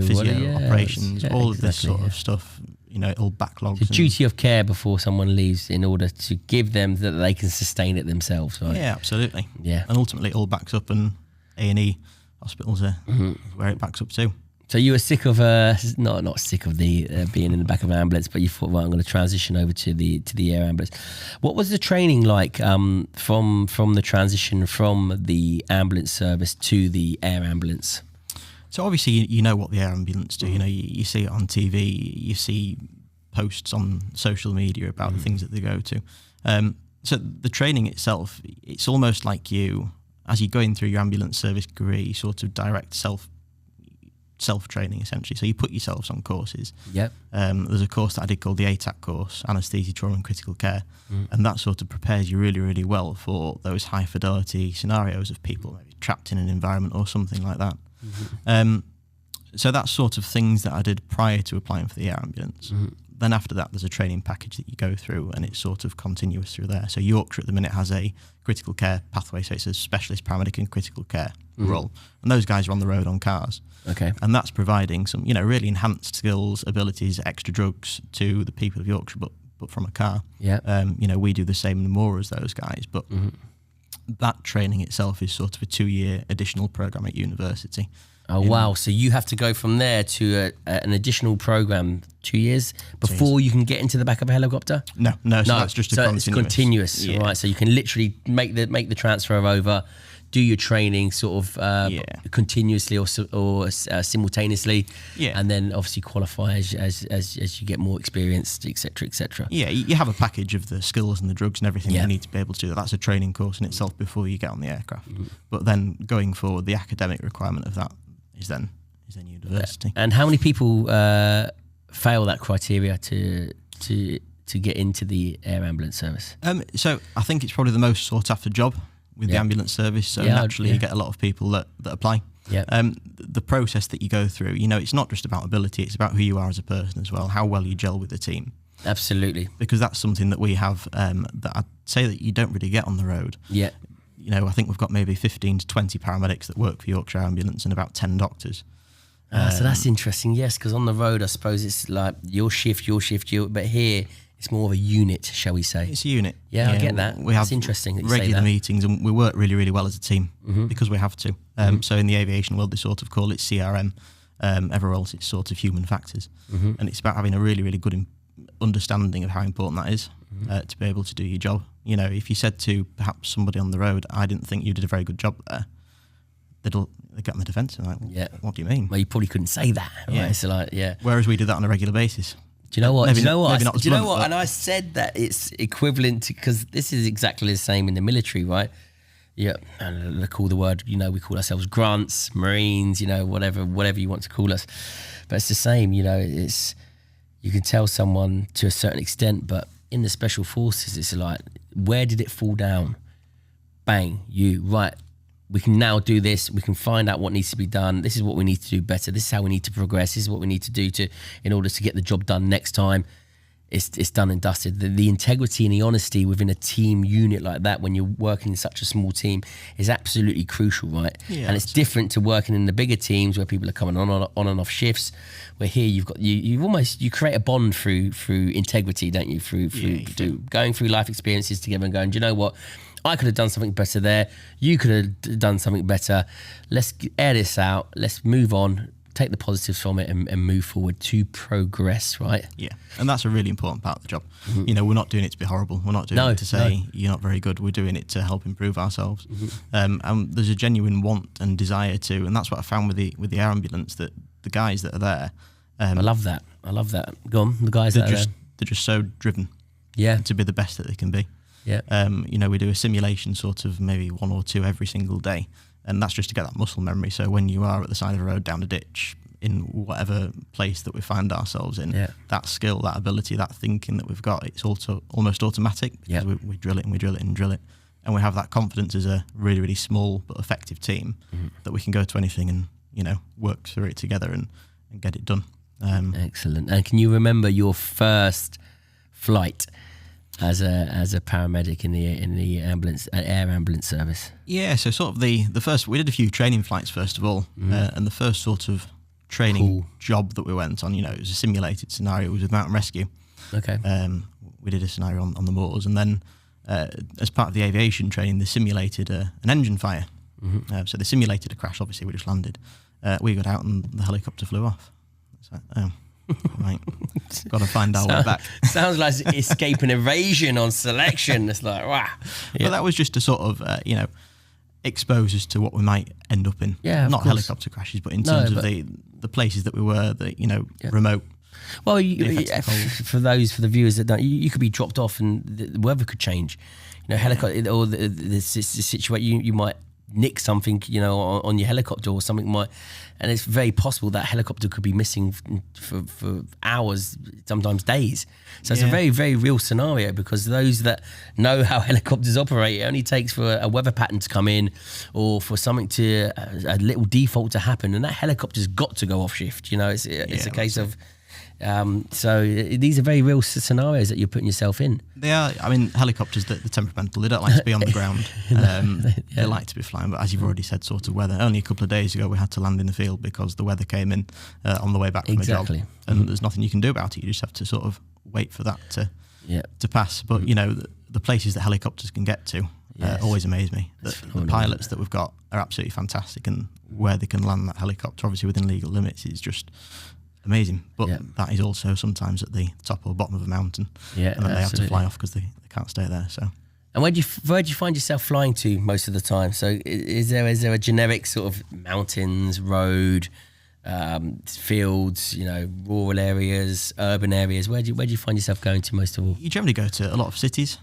B: operations, all of this sort of stuff, it all backlogs.
A: The duty of care before someone leaves in order to give them that they can sustain it themselves, right?
B: Yeah, absolutely.
A: Yeah.
B: And ultimately it all backs up, and A&E hospitals are where it backs up to.
A: So you were sick of not sick of the being in the back of an ambulance, but you thought, well, I'm going to transition over to the air ambulance. What was the training like from the transition from the ambulance service to the air ambulance?
B: So obviously you know what the air ambulance do. You see it on TV, you see posts on social media about the things that they go to. So the training itself, it's almost like as you're going through your ambulance service career, you sort of direct self-training essentially. So you put yourselves on courses.
A: Yep.
B: There's a course that I did called the ATAC course, Anaesthesia, Trauma and Critical Care, and that sort of prepares you really, really well for those high fidelity scenarios of people maybe trapped in an environment or something like that. So that's sort of things that I did prior to applying for the air ambulance. Then after that, there's a training package that you go through, and it's sort of continuous through there. So Yorkshire at the minute has a critical care pathway, so it's a specialist paramedic in critical care role, and those guys are on the road on cars.
A: Okay.
B: And that's providing some, really enhanced skills, abilities, extra drugs to the people of Yorkshire, but from a car.
A: Yeah.
B: We do the same and more as those guys, but that training itself is sort of a 2-year additional program at university.
A: Oh, wow. So you have to go from there to an additional program 2 years before you can get into the back of a helicopter?
B: No, so that's just continuous.
A: It's continuous, right? So you can literally make the transfer over do your training sort of continuously or simultaneously, and then obviously qualify as you get more experienced, etc., etc.
B: Yeah, you have a package of the skills and the drugs and everything you need to be able to do that. That's a training course in itself before you get on the aircraft. But then going forward, the academic requirement of that is then university.
A: And how many people fail that criteria to get into the air ambulance service?
B: So I think it's probably the most sought after job with the ambulance service. So naturally you get a lot of people that apply. Yeah. The process that you go through, it's not just about ability, it's about who you are as a person as well, how well you gel with the team.
A: Absolutely.
B: Because that's something that we have that I'd say that you don't really get on the road.
A: Yeah.
B: I think we've got maybe 15 to 20 paramedics that work for Yorkshire Ambulance and about 10 doctors.
A: So that's interesting, yes, because on the road, I suppose it's like your shift, but here it's more of a unit, shall we say?
B: It's a unit.
A: Yeah, I get that. It's interesting that you say that.
B: Regular meetings, and we work really, really well as a team because we have to. So in the aviation world, they sort of call it CRM. Everywhere else, it's sort of human factors. And it's about having a really, really good understanding of how important that is to be able to do your job. If you said to perhaps somebody on the road, I didn't think you did a very good job there, they get on the defence and like, what do you mean?
A: Well, you probably couldn't say that, right?
B: Yeah.
A: So like,
B: Whereas we do that on a regular basis.
A: Do you know what?
B: Maybe
A: do you know what?
B: not
A: Do you know what? And I said that it's equivalent to, because this is exactly the same in the military, right? Yeah, and they call the word, we call ourselves grunts, Marines, whatever you want to call us. But it's the same, it's, you can tell someone to a certain extent, but in the special forces, it's like, where did it fall down? Bang, right. We can now do this. We can find out what needs to be done. This is what we need to do better. This is how we need to progress. This is what we need to do in order to get the job done next time. It's done and dusted. The integrity and the honesty within a team unit like that, when you're working in such a small team, is absolutely crucial, right? Yeah, and it's different to working in the bigger teams where people are coming on and off shifts. Where here you've got you create a bond through integrity, don't you? Through going through life experiences together and going, do you know what? I could have done something better there. You could have done something better. Let's air this out. Let's move on. Take the positives from it and move forward to progress, right? Yeah,
B: and that's a really important part of the job. We're not doing it to be horrible. We're not doing it to say you're not very good. We're doing it to help improve ourselves. And there's a genuine want and desire to, and that's what I found with the air ambulance, that the guys that are there.
A: I love that. Go on, the guys
B: they're just so driven.
A: Yeah,
B: to be the best that they can be. Yeah. We do a simulation sort of maybe 1 or 2 every single day. And that's just to get that muscle memory. So when you are at the side of the road, down a ditch, in whatever place that we find ourselves in, that skill, that ability, that thinking that we've got, it's also almost automatic because we drill it and we drill it and drill it. And we have that confidence as a really, really small but effective team that we can go to anything and, work through it together and get it done.
A: Excellent. And can you remember your first flight as a paramedic in the air ambulance service?
B: Yeah, so sort of the first, we did a few training flights first of all, and the first sort of training job that we went on, it was a simulated scenario. It was with mountain rescue.
A: Okay.
B: We did a scenario on the moors, and then as part of the aviation training, they simulated an engine fire. So they simulated a crash. Obviously, we just landed. We got out and the helicopter flew off. It's like, oh. Right, got to find our way back.
A: Sounds like escape and evasion on selection. It's like, wow.
B: Yeah. But that was just to sort of, expose us to what we might end up in.
A: Yeah,
B: not helicopter crashes, but in terms of the places that we were, remote.
A: Well, for the viewers that don't, you could be dropped off and the weather could change. Helicopter or the situation, you might nick something, on your helicopter or something might, and it's very possible that helicopter could be missing for hours, sometimes days. So it's a very, very real scenario, because those that know how helicopters operate, it only takes for a weather pattern to come in or for something to, a little default to happen, and that helicopter's got to go off shift. It's a case of, so these are very real scenarios that you're putting yourself in.
B: They are. I mean, helicopters, they're temperamental. They don't like to be on the ground. They like to be flying. But as you've already said, sort of weather. Only a couple of days ago, we had to land in the field because the weather came in on the way back from a job. And there's nothing you can do about it. You just have to sort of wait for that to pass. But, the places that helicopters can get to always amaze me. The pilots that we've got are absolutely fantastic. And where they can land that helicopter, obviously within legal limits, is just amazing. But that is also sometimes at the top or bottom of a mountain, and then they have to fly off because they can't stay there. So
A: And where do you find yourself flying to most of the time? So is there a generic sort of mountains, road, fields, rural areas, urban areas? Where do you find yourself going to most of all?
B: You generally go to a lot of cities.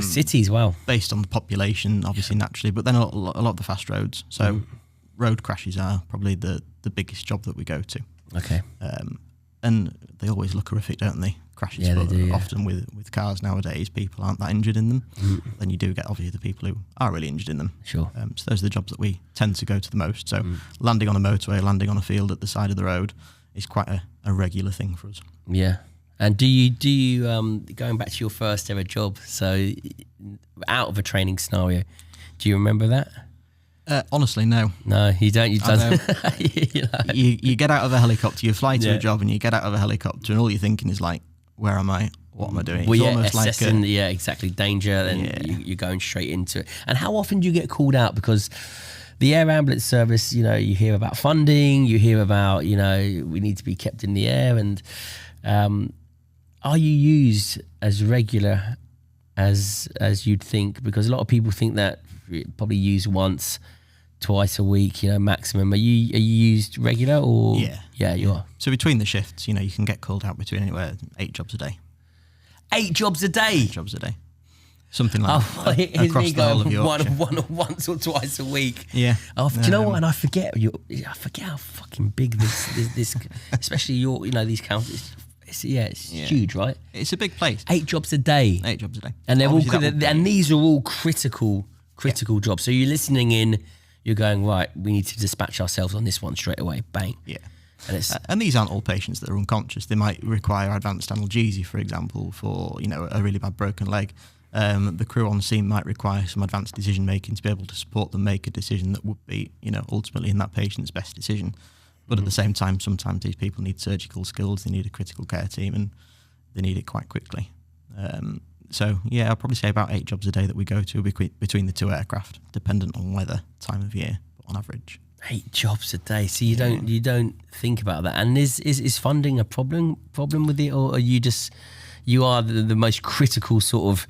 A: Cities, wow.
B: Based on the population, obviously, naturally, but then a lot of the fast roads. So road crashes are probably the biggest job that we go to.
A: Okay.
B: And they always look horrific, don't they? Crashes,
A: yeah,
B: but
A: they do, yeah.
B: Often with cars nowadays, people aren't that injured in them. Then you do get obviously the people who are really injured in them.
A: Sure.
B: So those are the jobs that we tend to go to the most. So landing on a motorway, landing on a field at the side of the road is quite a regular thing for us.
A: Yeah. And do you going back to your first ever job, so out of a training scenario, do you remember that?
B: Honestly, no.
A: No, you don't. You've done.
B: You get out of a helicopter, you fly to a job, and you get out of a helicopter, and all you're thinking is like, where am I? What am I doing?
A: Well,
B: it's almost
A: assessing, exactly, danger, and you're going straight into it. And how often do you get called out? Because the air ambulance service, you hear about funding, you hear about, we need to be kept in the air, and are you used as regular as you'd think? Because a lot of people think that probably used once, twice a week, maximum. Are you used regular or? Yeah, you are.
B: So between the shifts, you can get called out between anywhere 8 jobs a day.
A: 8 jobs a day?
B: 8 jobs a day. Something like that. Across the whole of Yorkshire.
A: Once or twice a week.
B: Yeah.
A: Do you know what? And I forget how fucking big this especially these counties. It's huge, right?
B: It's a big place.
A: 8 jobs a day.
B: 8 jobs a day.
A: And these are all critical jobs. So you're listening in, you're going, right, we need to dispatch ourselves on this one straight away. Bang.
B: Yeah.
A: And
B: these aren't all patients that are unconscious. They might require advanced analgesia, for example, for a really bad broken leg. The crew on scene might require some advanced decision making to be able to support them make a decision that would be, ultimately in that patient's best decision. But at the same time, sometimes these people need surgical skills. They need a critical care team, and they need it quite quickly. I'll probably say about 8 jobs a day that we go to between the 2 aircraft, dependent on weather, time of year, but on average.
A: 8 jobs a day. So you don't think about that. And is funding a problem with it, or are you are the most critical sort of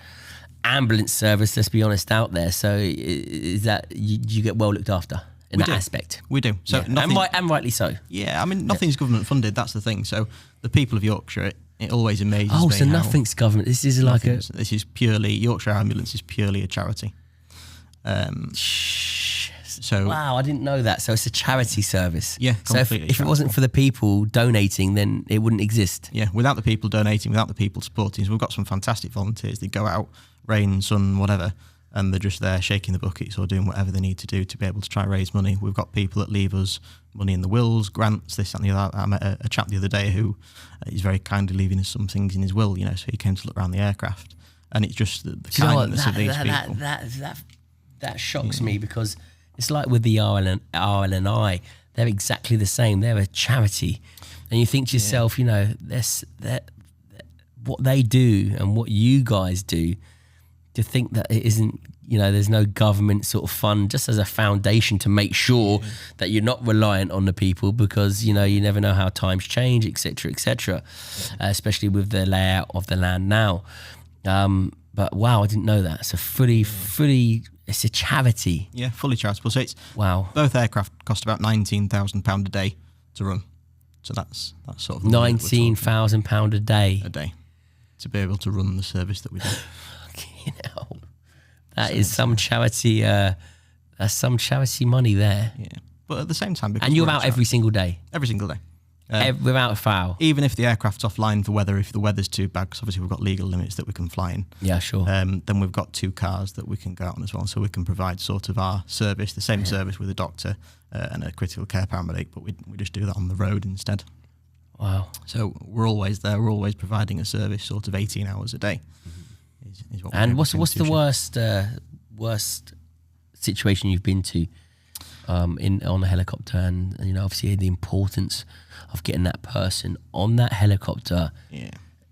A: ambulance service, let's be honest, out there? So is that you get well looked after in that aspect?
B: We do. So
A: and rightly so.
B: Yeah, I mean, nothing's government funded. That's the thing. So the people of Yorkshire, it always amazes me.
A: Oh, so nothing's government. This is like
B: this is purely Yorkshire Ambulance is purely a charity. So
A: wow, I didn't know that. So it's a charity service.
B: Yeah,
A: completely. So if it wasn't for the people donating, then it wouldn't exist.
B: Yeah, without the people donating, without the people supporting, so we've got some fantastic volunteers. They go out, rain, sun, whatever, and they're just there shaking the buckets or doing whatever they need to do to be able to try and raise money. We've got people that leave us money in the wills, grants, this and the other. I met a chap the other day who is very kindly leaving us some things in his will, so he came to look around the aircraft. And it's just the kindness of these people.
A: That shocks me, because it's like with the RLNI, they're exactly the same. They're a charity. And you think to yourself, what they do and what you guys do, to think that it isn't, there's no government sort of fund just as a foundation to make sure that you're not reliant on the people, because, you never know how times change, etc., especially with the layout of the land now. But wow, I didn't know that. So fully, it's a charity.
B: Yeah, fully charitable. So it's
A: both
B: aircraft cost about £19,000 a day to run. So that's sort of
A: £19,000 a day.
B: A day to be able to run the service that we do.
A: That is some charity. That's some charity money there.
B: Yeah, but at the same time,
A: and you're out every single day.
B: Every single day.
A: Without a foul.
B: Even if the aircraft's offline for weather, if the weather's too bad, because obviously we've got legal limits that we can fly in.
A: Yeah, sure.
B: Then we've got 2 cars that we can go out on as well, so we can provide sort of our service, the same service with a doctor and a critical care paramedic, but we just do that on the road instead.
A: Wow.
B: So we're always there. We're always providing a service, sort of 18 hours a day. Is what
A: and what's the worst situation you've been to on a helicopter, and obviously the importance of getting that person on that helicopter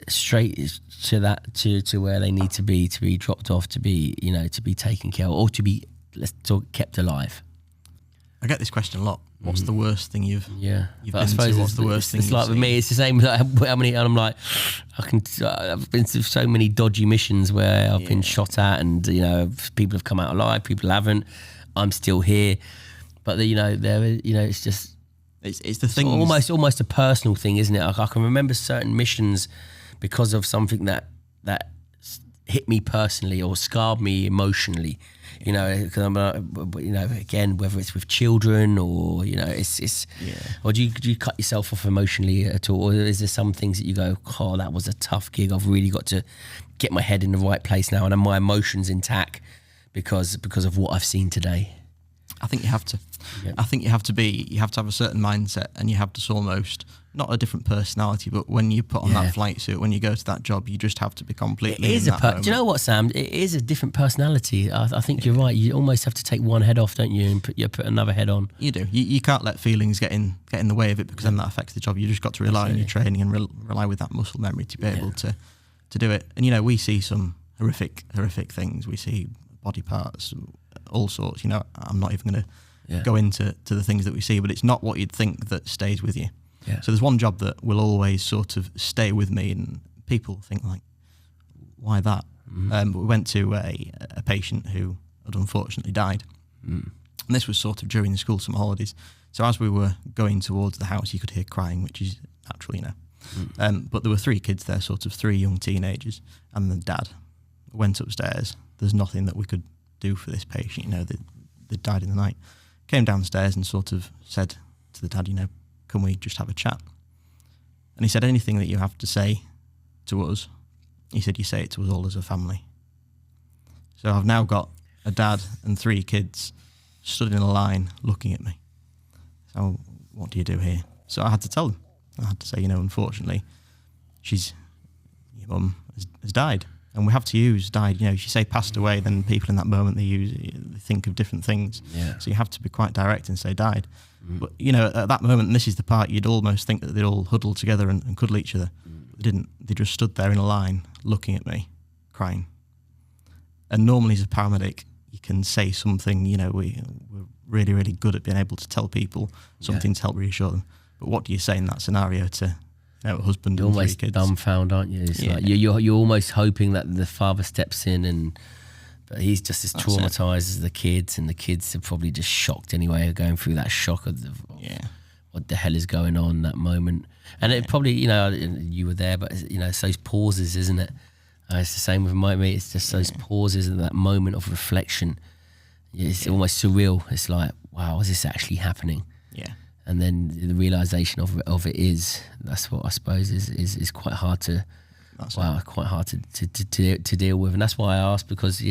A: straight to where they need to be dropped off, to be to be taken care of, or to be kept alive?
B: I get this question a lot. What's the worst thing you've
A: but
B: been
A: I suppose
B: to? What's the worst thing
A: it's
B: you've
A: like with
B: seen?
A: me, it's the same. Like, how many? And I'm like, I've been to so many dodgy missions where I've been shot at, and people have come out alive, people haven't. I'm still here, but it's just
B: It's the thing.
A: Almost a personal thing, isn't it? I can remember certain missions because of something that hit me personally or scarred me emotionally. Because I'm, again, whether it's with children or or do you cut yourself off emotionally at all, or is there some things that you go, oh, that was a tough gig, I've really got to get my head in the right place now, and my emotions intact because of what I've seen today?
B: I think you have to. Yeah. I think you have to have a certain mindset, and you have to almost, not a different personality, but when you put on that flight suit, when you go to that job, you just have to be completely in that moment.
A: Do you know what, Sam? It is a different personality. I think you're right. You almost have to take one head off, don't you, and put another head on.
B: You do. You can't let feelings get in the way of it, because then that affects the job. You just got to rely on your training and rely with that muscle memory to be able to do it. And we see some horrific things. We see body parts, all sorts. I'm not even going to go into the things that we see, but it's not what you'd think that stays with you. Yeah. So there's one job that will always sort of stay with me, and people think like, why that? But we went to a patient who had unfortunately died. And this was sort of during the school summer holidays. So as we were going towards the house, you could hear crying, which is natural, but there were 3 kids there, sort of 3 young teenagers, and the dad went upstairs. There's nothing that we could do for this patient, they died in the night. Came downstairs and sort of said to the dad, can we just have a chat? And he said, anything that you have to say to us, he said, you say it to us all as a family. So I've now got a dad and 3 kids stood in a line looking at me. So what do you do here? So I had to tell them. I had to say, unfortunately, your mum has died. And we have to use died. If you say passed away, then people in that moment, they think of different things. Yeah. So you have to be quite direct and say died. But, at that moment, and this is the part, you'd almost think that they'd all huddle together and cuddle each other. They didn't. They just stood there in a line looking at me, crying. And normally as a paramedic, you can say something, we're really, really good at being able to tell people something to help reassure them. But what do you say in that scenario to a husband and 3 kids?
A: You're almost dumbfounded, aren't you? It's like you're almost hoping that the father steps in, but he's just as traumatised as the kids, and the kids are probably just shocked anyway, going through that shock of what the hell is going on in that moment. And it probably, you were there, but it's those pauses, isn't it? It's the same with my mate. It's just those pauses and that moment of reflection. It's almost surreal. It's like, wow, is this actually happening? Yeah. And then the realization of it is, that's what I suppose is quite hard to, quite hard to deal with. And that's why I asked, because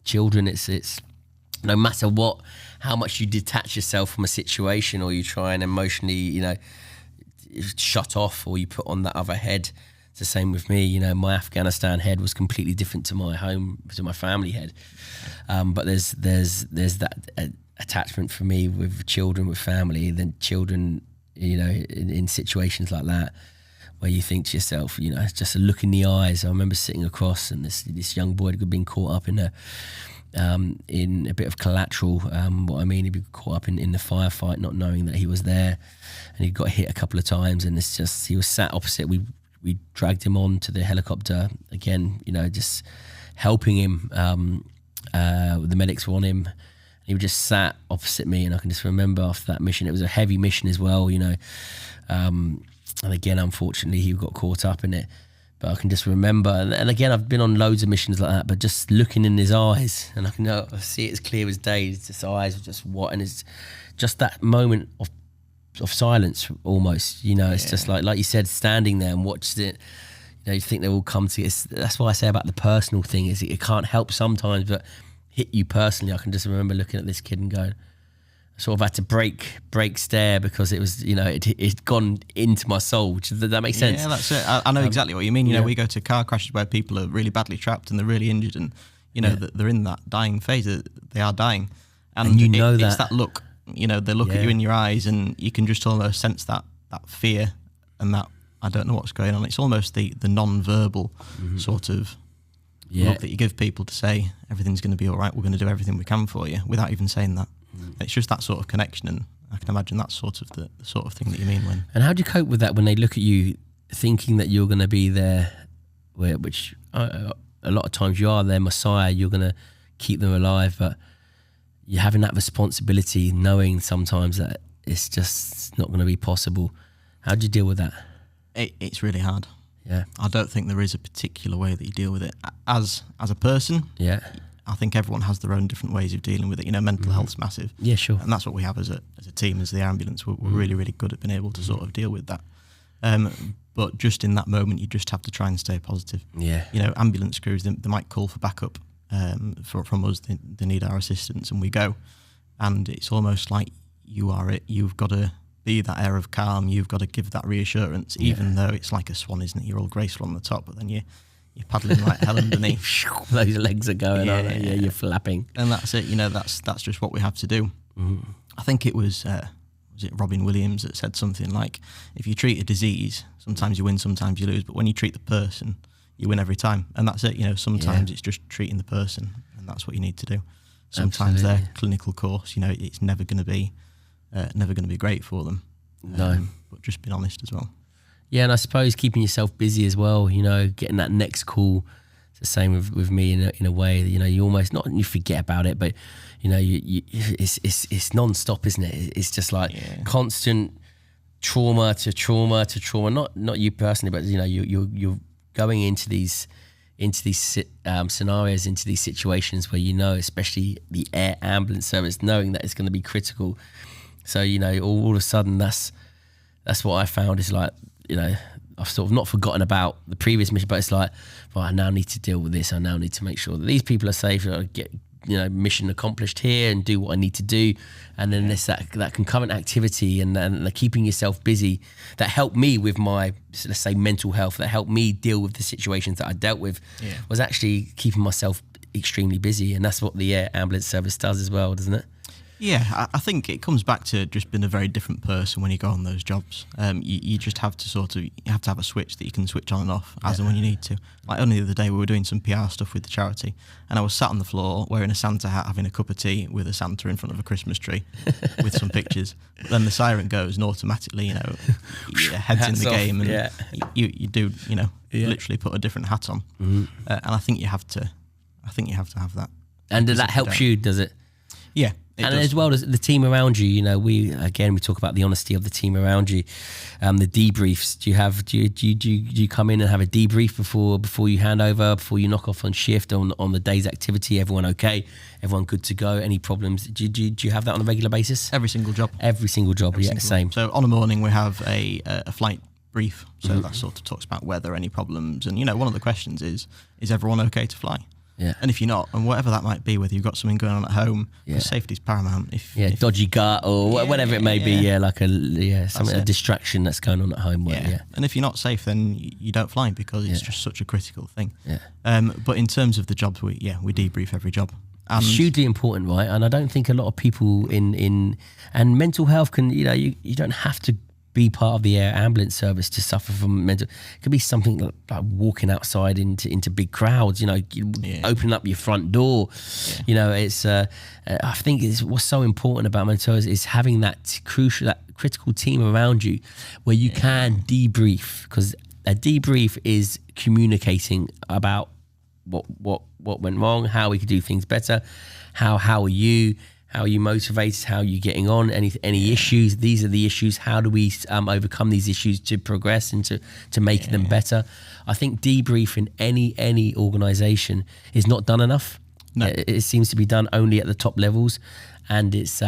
A: children, it's no matter how much you detach yourself from a situation, or you try and emotionally, shut off, or you put on that other head. It's the same with me. My Afghanistan head was completely different to my family head. But there's that attachment for me with children, with family. Then children, in situations like that, where you think to yourself, it's just a look in the eyes. I remember sitting across, and this young boy had been caught up in a bit of collateral. What I mean, he'd been caught up in the firefight, not knowing that he was there, and he got hit a couple of times. And he was sat opposite. We dragged him on to the helicopter again. Just helping him. The medics were on him. He was just sat opposite me, and I can just remember after that mission, it was a heavy mission as well, and again, unfortunately, he got caught up in it. But I can just remember, and again, I've been on loads of missions like that, but just looking in his eyes, and I see it as clear as day. His eyes are just what, and it's just that moment of silence almost. It's just like you said, standing there and watched it. You think they all come together. That's why I say about the personal thing, is it can't help sometimes, but hit you personally. I can just remember looking at this kid and going, I sort of had to break stare, because it was, it'd gone into my soul. Does that make sense?
B: Yeah, that's it. I know exactly what you mean. We go to car crashes where people are really badly trapped and they're really injured, and they're in that dying phase. They are dying, and it's that look. They look at you in your eyes, and you can just almost sense that fear and that I don't know what's going on. It's almost the non-verbal sort of look that you give people to say everything's going to be all right. We're going to do everything we can for you, without even saying that. It's just that sort of connection, I can imagine that's sort of the sort of thing that you mean when.
A: And how do you cope with that when they look at you thinking that you're going to be there, which a lot of times you are their messiah, you're going to keep them alive, but you're having that responsibility knowing sometimes that it's just not going to be possible. How do you deal with that?
B: It's really hard.
A: Yeah.
B: I don't think there is a particular way that you deal with it. As a person,
A: yeah,
B: I think everyone has their own different ways of dealing with it. You know, mental health's massive.
A: Yeah, sure.
B: And that's what we have as a team, as the ambulance. We're really, really good at being able to sort of deal with that. But just in that moment, you just have to try and stay positive.
A: Yeah.
B: You know, ambulance crews, they might call for backup from us. They need our assistance, and we go. And it's almost like you are it. You've got to be that air of calm. You've got to give that reassurance, even though it's like a swan, isn't it? You're all graceful on the top, but then you're paddling like hell underneath.
A: Those legs are going on. Yeah, you're flapping.
B: And that's it. You know, that's just what we have to do. I think it was it Robin Williams that said something like, if you treat a disease, sometimes you win, sometimes you lose, but when you treat the person, you win every time. And that's it. You know, sometimes it's just treating the person, and that's what you need to do. Sometimes their clinical course, you know, it's never going to be great for them.
A: No,
B: but just being honest as well.
A: Yeah, and I suppose keeping yourself busy as well. You know, getting that next call. It's the same with me in a way. You know, you almost not you forget about it, but you know, it's non-stop, isn't it? It's just like constant trauma to trauma to trauma. Not you personally, but you know, you're going into these scenarios, into these situations where you know, especially the air ambulance service, knowing that it's going to be critical. So you know, all of a sudden, that's what I found is like, you know, I've sort of not forgotten about the previous mission, but it's like, right, I now need to deal with this. I now need to make sure that these people are safe. I get, you know, mission accomplished here and do what I need to do. And then there's that concurrent activity and keeping yourself busy that helped me with my, let's say, mental health, that helped me deal with the situations that I dealt with, was actually keeping myself extremely busy. And that's what the air ambulance service does as well, doesn't it?
B: Yeah, I think it comes back to just being a very different person when you go on those jobs. You just have to have a switch that you can switch on and off as and when you need to. Like only the other day we were doing some PR stuff with the charity, and I was sat on the floor wearing a Santa hat, having a cup of tea with a Santa in front of a Christmas tree with some pictures. But then the siren goes, and automatically, you know, your head's in the game, and you do, you know, literally put a different hat on. And I think you have to have that.
A: And does that help you? Does it?
B: Yeah.
A: And as well as the team around you, you know, we talk about the honesty of the team around you, the debriefs. Do you come in and have a debrief before you hand over, before you knock off on shift on the day's activity? Everyone okay? Everyone good to go? Any problems? Do you have that on a regular basis?
B: Every single job.
A: Same.
B: So on a morning we have a flight brief. So that sort of talks about weather, any problems, and you know, one of the questions is everyone okay to fly?
A: Yeah.
B: And if you're not, and whatever that might be, whether you've got something going on at home, safety's paramount. If
A: dodgy gut or whatever it may be, like a distraction that's going on at home.
B: And if you're not safe, then you don't fly because it's just such a critical thing. But in terms of the jobs, we debrief every job. And
A: it's hugely important, right? And I don't think a lot of people and mental health can, you know, you don't have to be part of the air ambulance service to suffer from mental. It could be something like walking outside into big crowds, you know, opening up your front door. You know, it's I think what's so important about mental health is having that critical team around you where you can debrief, because a debrief is communicating about what went wrong, how we could do things better, how are you motivated, how are you getting on, any issues, these are the issues, how do we overcome these issues to progress and to make them better. I think debrief in any organisation is not done enough. No. It seems to be done only at the top levels, and it's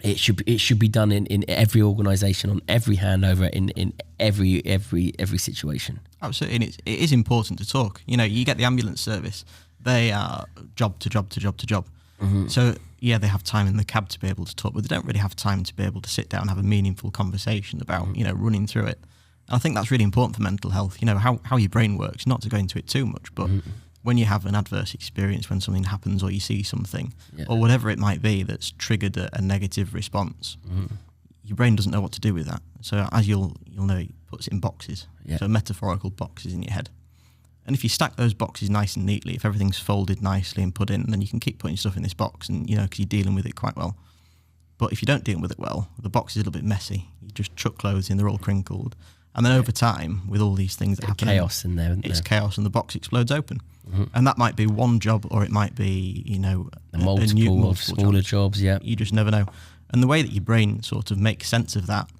A: it should be done in every organisation, on every handover, in every situation.
B: Absolutely, and it is important to talk. You know, you get the ambulance service, they are job to job to job to job. So they have time in the cab to be able to talk, but they don't really have time to be able to sit down and have a meaningful conversation about, you know, running through it. And I think that's really important for mental health. You know, how your brain works, not to go into it too much, but when you have an adverse experience, when something happens or you see something or whatever it might be that's triggered a negative response, your brain doesn't know what to do with that. So as you'll know, it puts it in boxes, so metaphorical boxes in your head. And if you stack those boxes nice and neatly, if everything's folded nicely and put in, then you can keep putting stuff in this box, and you know, because you're dealing with it quite well. But if you don't deal with it well, the box is a little bit messy. You just chuck clothes in, they're all crinkled. And then over time, with all these things that happen,
A: chaos in there, isn't
B: it's
A: there?
B: chaos, and the box explodes open. And that might be one job, or it might be,
A: multiple smaller jobs. Yeah,
B: you just never know. And the way that your brain sort of makes sense of that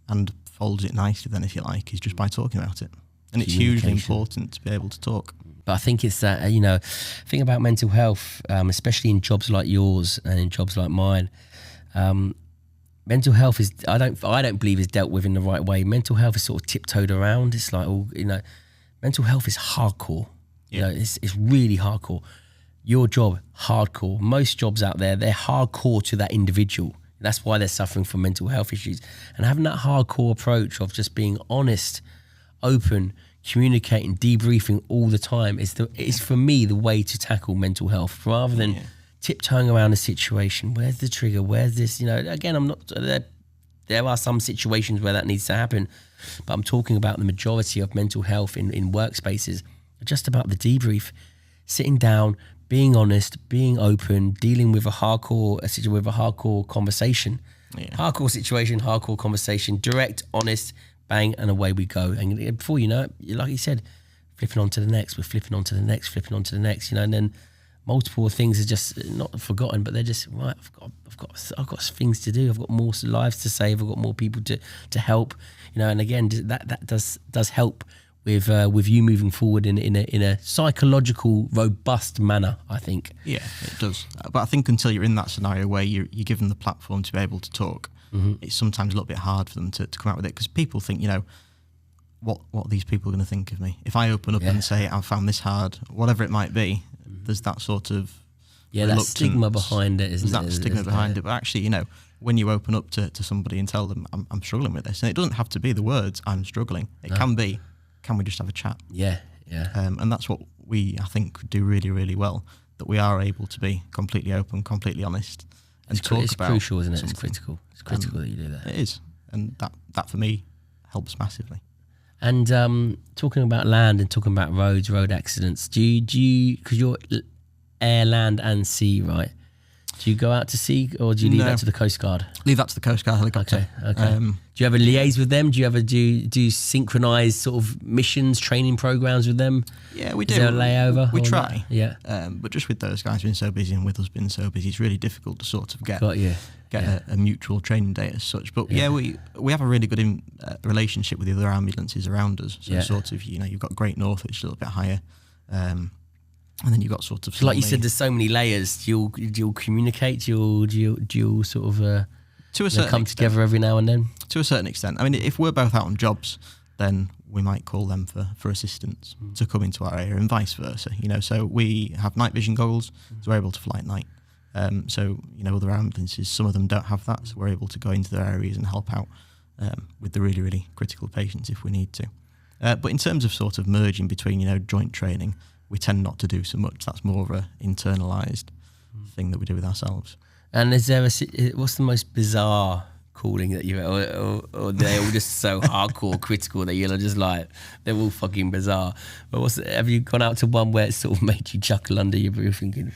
B: and folds it nicely, then, if you like, is just by talking about it. And it's hugely important to be able to talk.
A: But I think it's that, thing about mental health, especially in jobs like yours and in jobs like mine. Mental health is, I don't believe is dealt with in the right way. Mental health is sort of tiptoed around. It's like, mental health is hardcore.
B: Yeah.
A: It's really hardcore. Your job, hardcore. Most jobs out there, they're hardcore to that individual. That's why they're suffering from mental health issues. And having that hardcore approach of just being honest, open, communicating, debriefing all the time is for me the way to tackle mental health, rather than tiptoeing around a situation. Where's the trigger? Where's this? Again, I'm not. There are some situations where that needs to happen, but I'm talking about the majority of mental health in workspaces. Just about the debrief, sitting down, being honest, being open, dealing with a hardcore conversation. Yeah. Hardcore situation, hardcore conversation, direct, honest, bang, and away we go. And before you know it, like you said, flipping on to the next, we're flipping on to the next, and then multiple things are just not forgotten, but they're just, right, I've got things to do, I've got more lives to save, I've got more people to help, and again, that does help with you moving forward in a psychological, robust manner, I think. Yeah,
B: it does. But I think until you're in that scenario where you're given the platform to be able to talk, it's sometimes a little bit hard for them to come out with it, because people think, what are these people going to think of me? If I open up and say, I've found this hard, whatever it might be, there's that sort of
A: that stigma behind it, isn't
B: there? There's that stigma behind it. But actually, when you open up to somebody and tell them, I'm struggling with this, and it doesn't have to be the words, I'm struggling. It can be, can we just have a chat?
A: Yeah.
B: And that's what I think do really, really well, that we are able to be completely open, completely honest, and talk about
A: it's crucial, isn't it?
B: Something.
A: It's critical. It's critical that you do that.
B: It is. And that for me helps massively.
A: And talking about land and talking about road accidents, do you, because you're air, land and sea, right? Do you go out to sea, or do you leave that to the Coastguard?
B: Leave that to the Coastguard helicopter.
A: Okay. Do you ever liaise with them? Do you ever do synchronise sort of missions, training programs with them?
B: Yeah, we do.
A: Is there a layover?
B: We try.
A: Yeah.
B: But just with those guys being so busy and with us being so busy, it's really difficult to sort of get a mutual training day as such. But we have a really good relationship with the other ambulances around us. So sort of, you've got Great North, which is a little bit higher. And then you've got sort of...
A: So like you said, there's so many layers. Do you communicate? Do you sort of
B: to a certain
A: come together every now and then?
B: To a certain extent. I mean, if we're both out on jobs, then we might call them for assistance to come into our area, and vice versa. So we have night vision goggles, so we're able to fly at night. So other ambulances, some of them don't have that, so we're able to go into their areas and help out with the really, really critical patients if we need to. But in terms of sort of merging between joint training, we tend not to do so much. That's more of a internalised thing that we do with ourselves.
A: And is there what's the most bizarre calling that you, or they're all just so hardcore critical that you're just like, they're all fucking bizarre? But have you gone out to one where it sort of made you chuckle under your breath, thinking,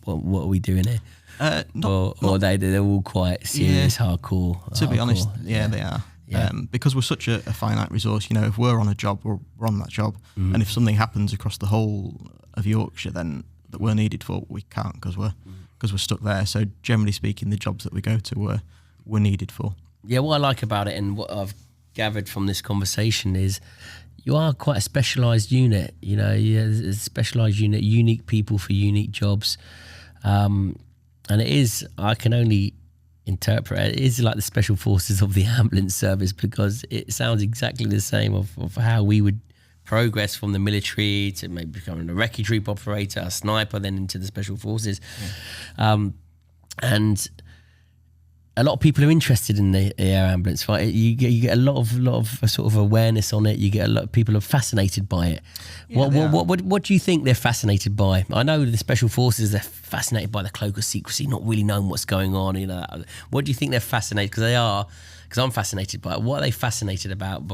A: what are we doing here? They're all quite serious, hardcore.
B: To be honest, they are. Yeah. Because we're such a finite resource, if we're on a job, we're on that job. And if something happens across the whole of Yorkshire, then that we're needed for, we can't, because we're stuck there. So generally speaking, the jobs that we go to, we're needed for.
A: Yeah, what I like about it, and what I've gathered from this conversation, is you are quite a specialised unit. A specialised unit, unique people for unique jobs, and it is. I can only interpret it is like the special forces of the ambulance service, because it sounds exactly the same of how we would progress from the military to maybe becoming a recce troop operator, a sniper, then into the special forces. And a lot of people are interested in the air ambulance, right? You get a lot of sort of awareness on it. You get a lot of people are fascinated by it. What do you think they're fascinated by? I know the special forces, they're fascinated by the cloak of secrecy, not really knowing what's going on. What do you think they're fascinated? Because I'm fascinated by it. What are they fascinated about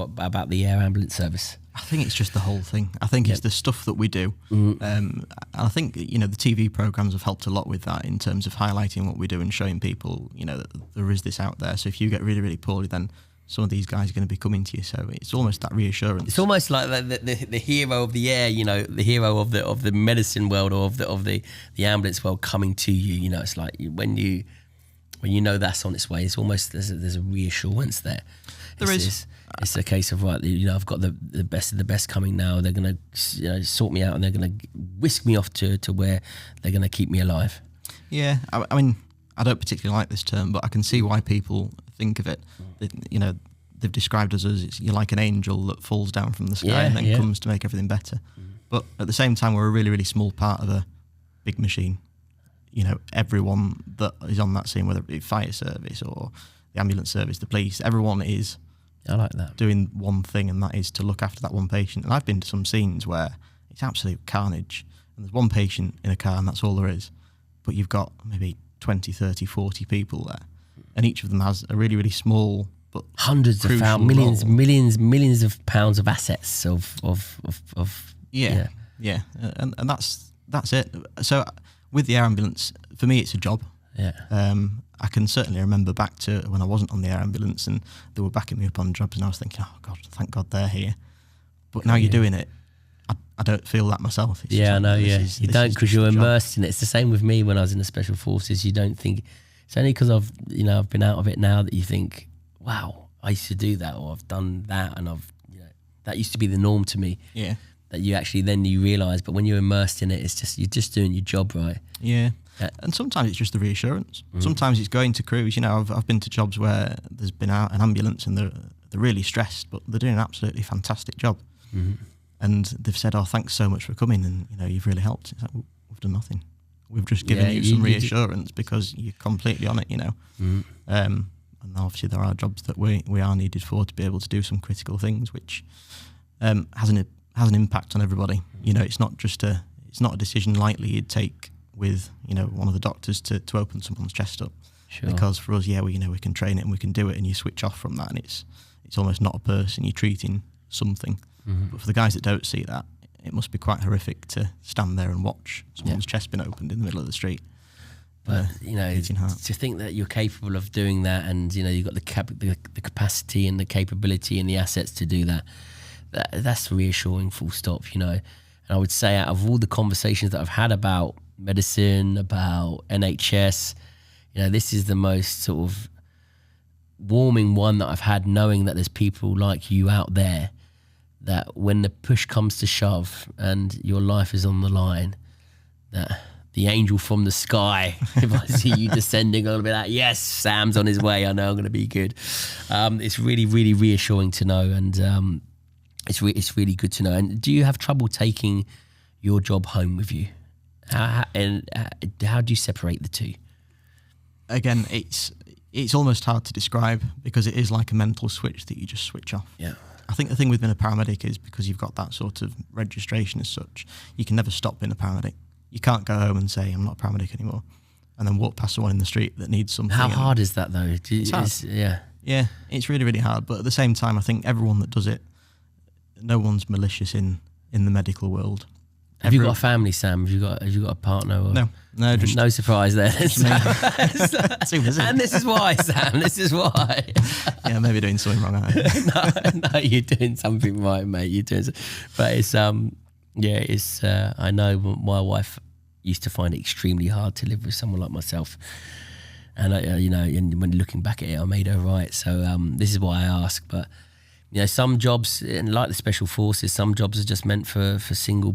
A: the air ambulance service?
B: I think it's just the whole thing. I think it's the stuff that we do. And I think, you know, the TV programs have helped a lot with that in terms of highlighting what we do and showing people, you know, that there is this out there. So if you get really, really poorly, then some of these guys are going to be coming to you. So it's almost that reassurance.
A: It's almost like the hero of the air, you know, the hero of the medicine world or of the ambulance world coming to you. You know, it's like when you know that's on its way, it's almost there's a reassurance there. It's a case of, right, you know, I've got the best of the best coming now. They're going to, you know, sort me out, and they're going to whisk me off to where they're going to keep me alive.
B: Yeah, I mean, I don't particularly like this term, but I can see why people think of it. You know, they've described us as you're like an angel that falls down from the sky and then comes to make everything better. But at the same time, we're a really, really small part of a big machine. You know, everyone that is on that scene, whether it be fire service or the ambulance service, the police, everyone is...
A: I like that.
B: Doing one thing, and that is to look after that one patient. And I've been to some scenes where it's absolute carnage, and there's one patient in a car, and that's all there is. But you've got maybe 20, 30, 40 people there, and each of them has a really, really small but
A: hundreds of thousands, millions of pounds of assets of
B: and that's it. So with the air ambulance, for me, it's a job.
A: Yeah.
B: I can certainly remember back to when I wasn't on the air ambulance and they were backing me up on jobs, and I was thinking, oh God, thank God they're here. But now you're doing it, I don't feel that myself. It's
A: I know, you don't, because you're immersed in it. It's the same with me when I was in the Special Forces. You don't think, it's only because I've been out of it now that you think, wow, I used to do that, or I've done that, and that used to be the norm to me.
B: Yeah.
A: That you actually then you realise, but when you're immersed in it, it's just, you're just doing your job, right?
B: Yeah. And sometimes it's just the reassurance. Sometimes it's going to crews. You know, I've been to jobs where there's been an ambulance and they're really stressed, but they're doing an absolutely fantastic job. And they've said, "Oh, thanks so much for coming, and you know, you've really helped." It's like, we've done nothing. We've just given you some reassurance because you're completely on it. You know, and obviously there are jobs that we are needed for to be able to do some critical things, which has an impact on everybody. You know, it's not a decision lightly you'd take with, you know, one of the doctors to open someone's chest up.
A: Sure.
B: Because for us, we can train it and we can do it, and you switch off from that, and it's almost not a person, you're treating something. But for the guys that don't see that, it must be quite horrific to stand there and watch someone's chest being opened in the middle of the street.
A: But you know, to think that you're capable of doing that, and you know, you've got the capacity and the capability and the assets to do that's reassuring, full stop. You know, and I would say, out of all the conversations that I've had about medicine, about NHS, you know, this is the most sort of warming one that I've had, knowing that there's people like you out there that when the push comes to shove and your life is on the line, that the angel from the sky, if I see you descending, I'll be like, yes, Sam's on his way, I know I'm going to be good. It's really, really reassuring to know, and it's really good to know. And do you have trouble taking your job home with you? How do you separate the two?
B: Again, it's almost hard to describe, because it is like a mental switch that you just switch off.
A: Yeah.
B: I think the thing with being a paramedic is, because you've got that sort of registration as such, you can never stop being a paramedic. You can't go home and say, I'm not a paramedic anymore, and then walk past someone in the street that needs something.
A: How hard is that, though?
B: It's hard. Yeah, it's really, really hard. But at the same time, I think everyone that does it, no one's malicious in the medical world.
A: Have you got a family, Sam? Have you got a partner? Or?
B: No, just
A: no surprise there.
B: Too busy.
A: And this is why, Sam. This is why.
B: Yeah, maybe doing something wrong.
A: No, you're doing something right, mate. You're doing, but it's it's. I know my wife used to find it extremely hard to live with someone like myself, and and when looking back at it, I made her right. So this is why I ask, but. You know, some jobs, and like the Special Forces, some jobs are just meant for single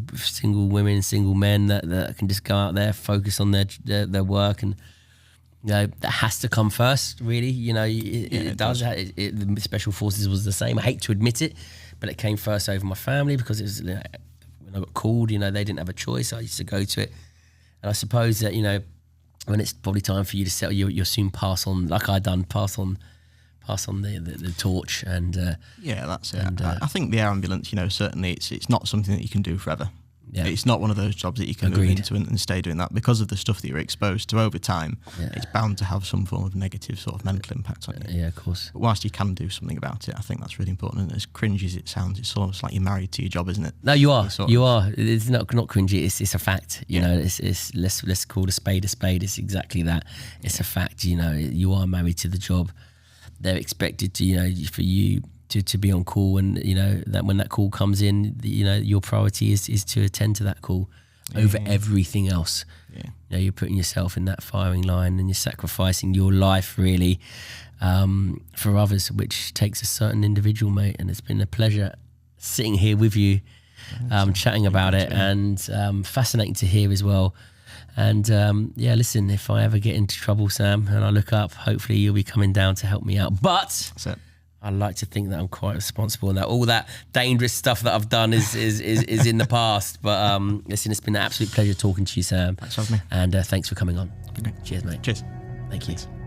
A: women, single men that can just go out there, focus on their work, and you know, that has to come first. Really, you know, it does. The Special Forces was the same. I hate to admit it, but it came first over my family, because it was, you know, when I got called, you know, they didn't have a choice. I used to go to it, and I suppose that, you know, when it's probably time for you to settle, you'll soon pass on, like I done, pass on the torch. And
B: that's it. And I think the air ambulance, you know, certainly it's not something that you can do forever.
A: Yeah.
B: It's not one of those jobs that you can move
A: Agreed.
B: into and stay doing that because of the stuff that you're exposed to over time.
A: Yeah.
B: It's bound to have some form of negative sort of mental impact on you.
A: Yeah, of course.
B: But whilst you can do something about it, I think that's really important. And as cringy as it sounds, it's almost like you're married to your job, isn't it?
A: No, you are.
B: You
A: are. It's not cringy. It's a fact. You know, it's let's call a spade a spade. It's exactly that. It's a fact. You know, you are married to the job. They're expected to, you know, for you to be on call, and you know that when that call comes in, you know your priority is to attend to that call over everything else.
B: Yeah.
A: You know, you're putting yourself in that firing line, and you're sacrificing your life really for others, which takes a certain individual, mate. And it's been a pleasure sitting here with you, chatting about it, and fascinating to hear as well. And yeah, listen, if I ever get into trouble, Sam, and I look up, hopefully you'll be coming down to help me out. But
B: That's it.
A: I like to think that I'm quite responsible, and that all that dangerous stuff that I've done is in the past. But listen, it's been an absolute pleasure talking to you, Sam.
B: Thanks for having me.
A: And thanks for coming on.
B: Okay.
A: Cheers, mate.
B: Cheers.
A: Thank you.
B: Thanks.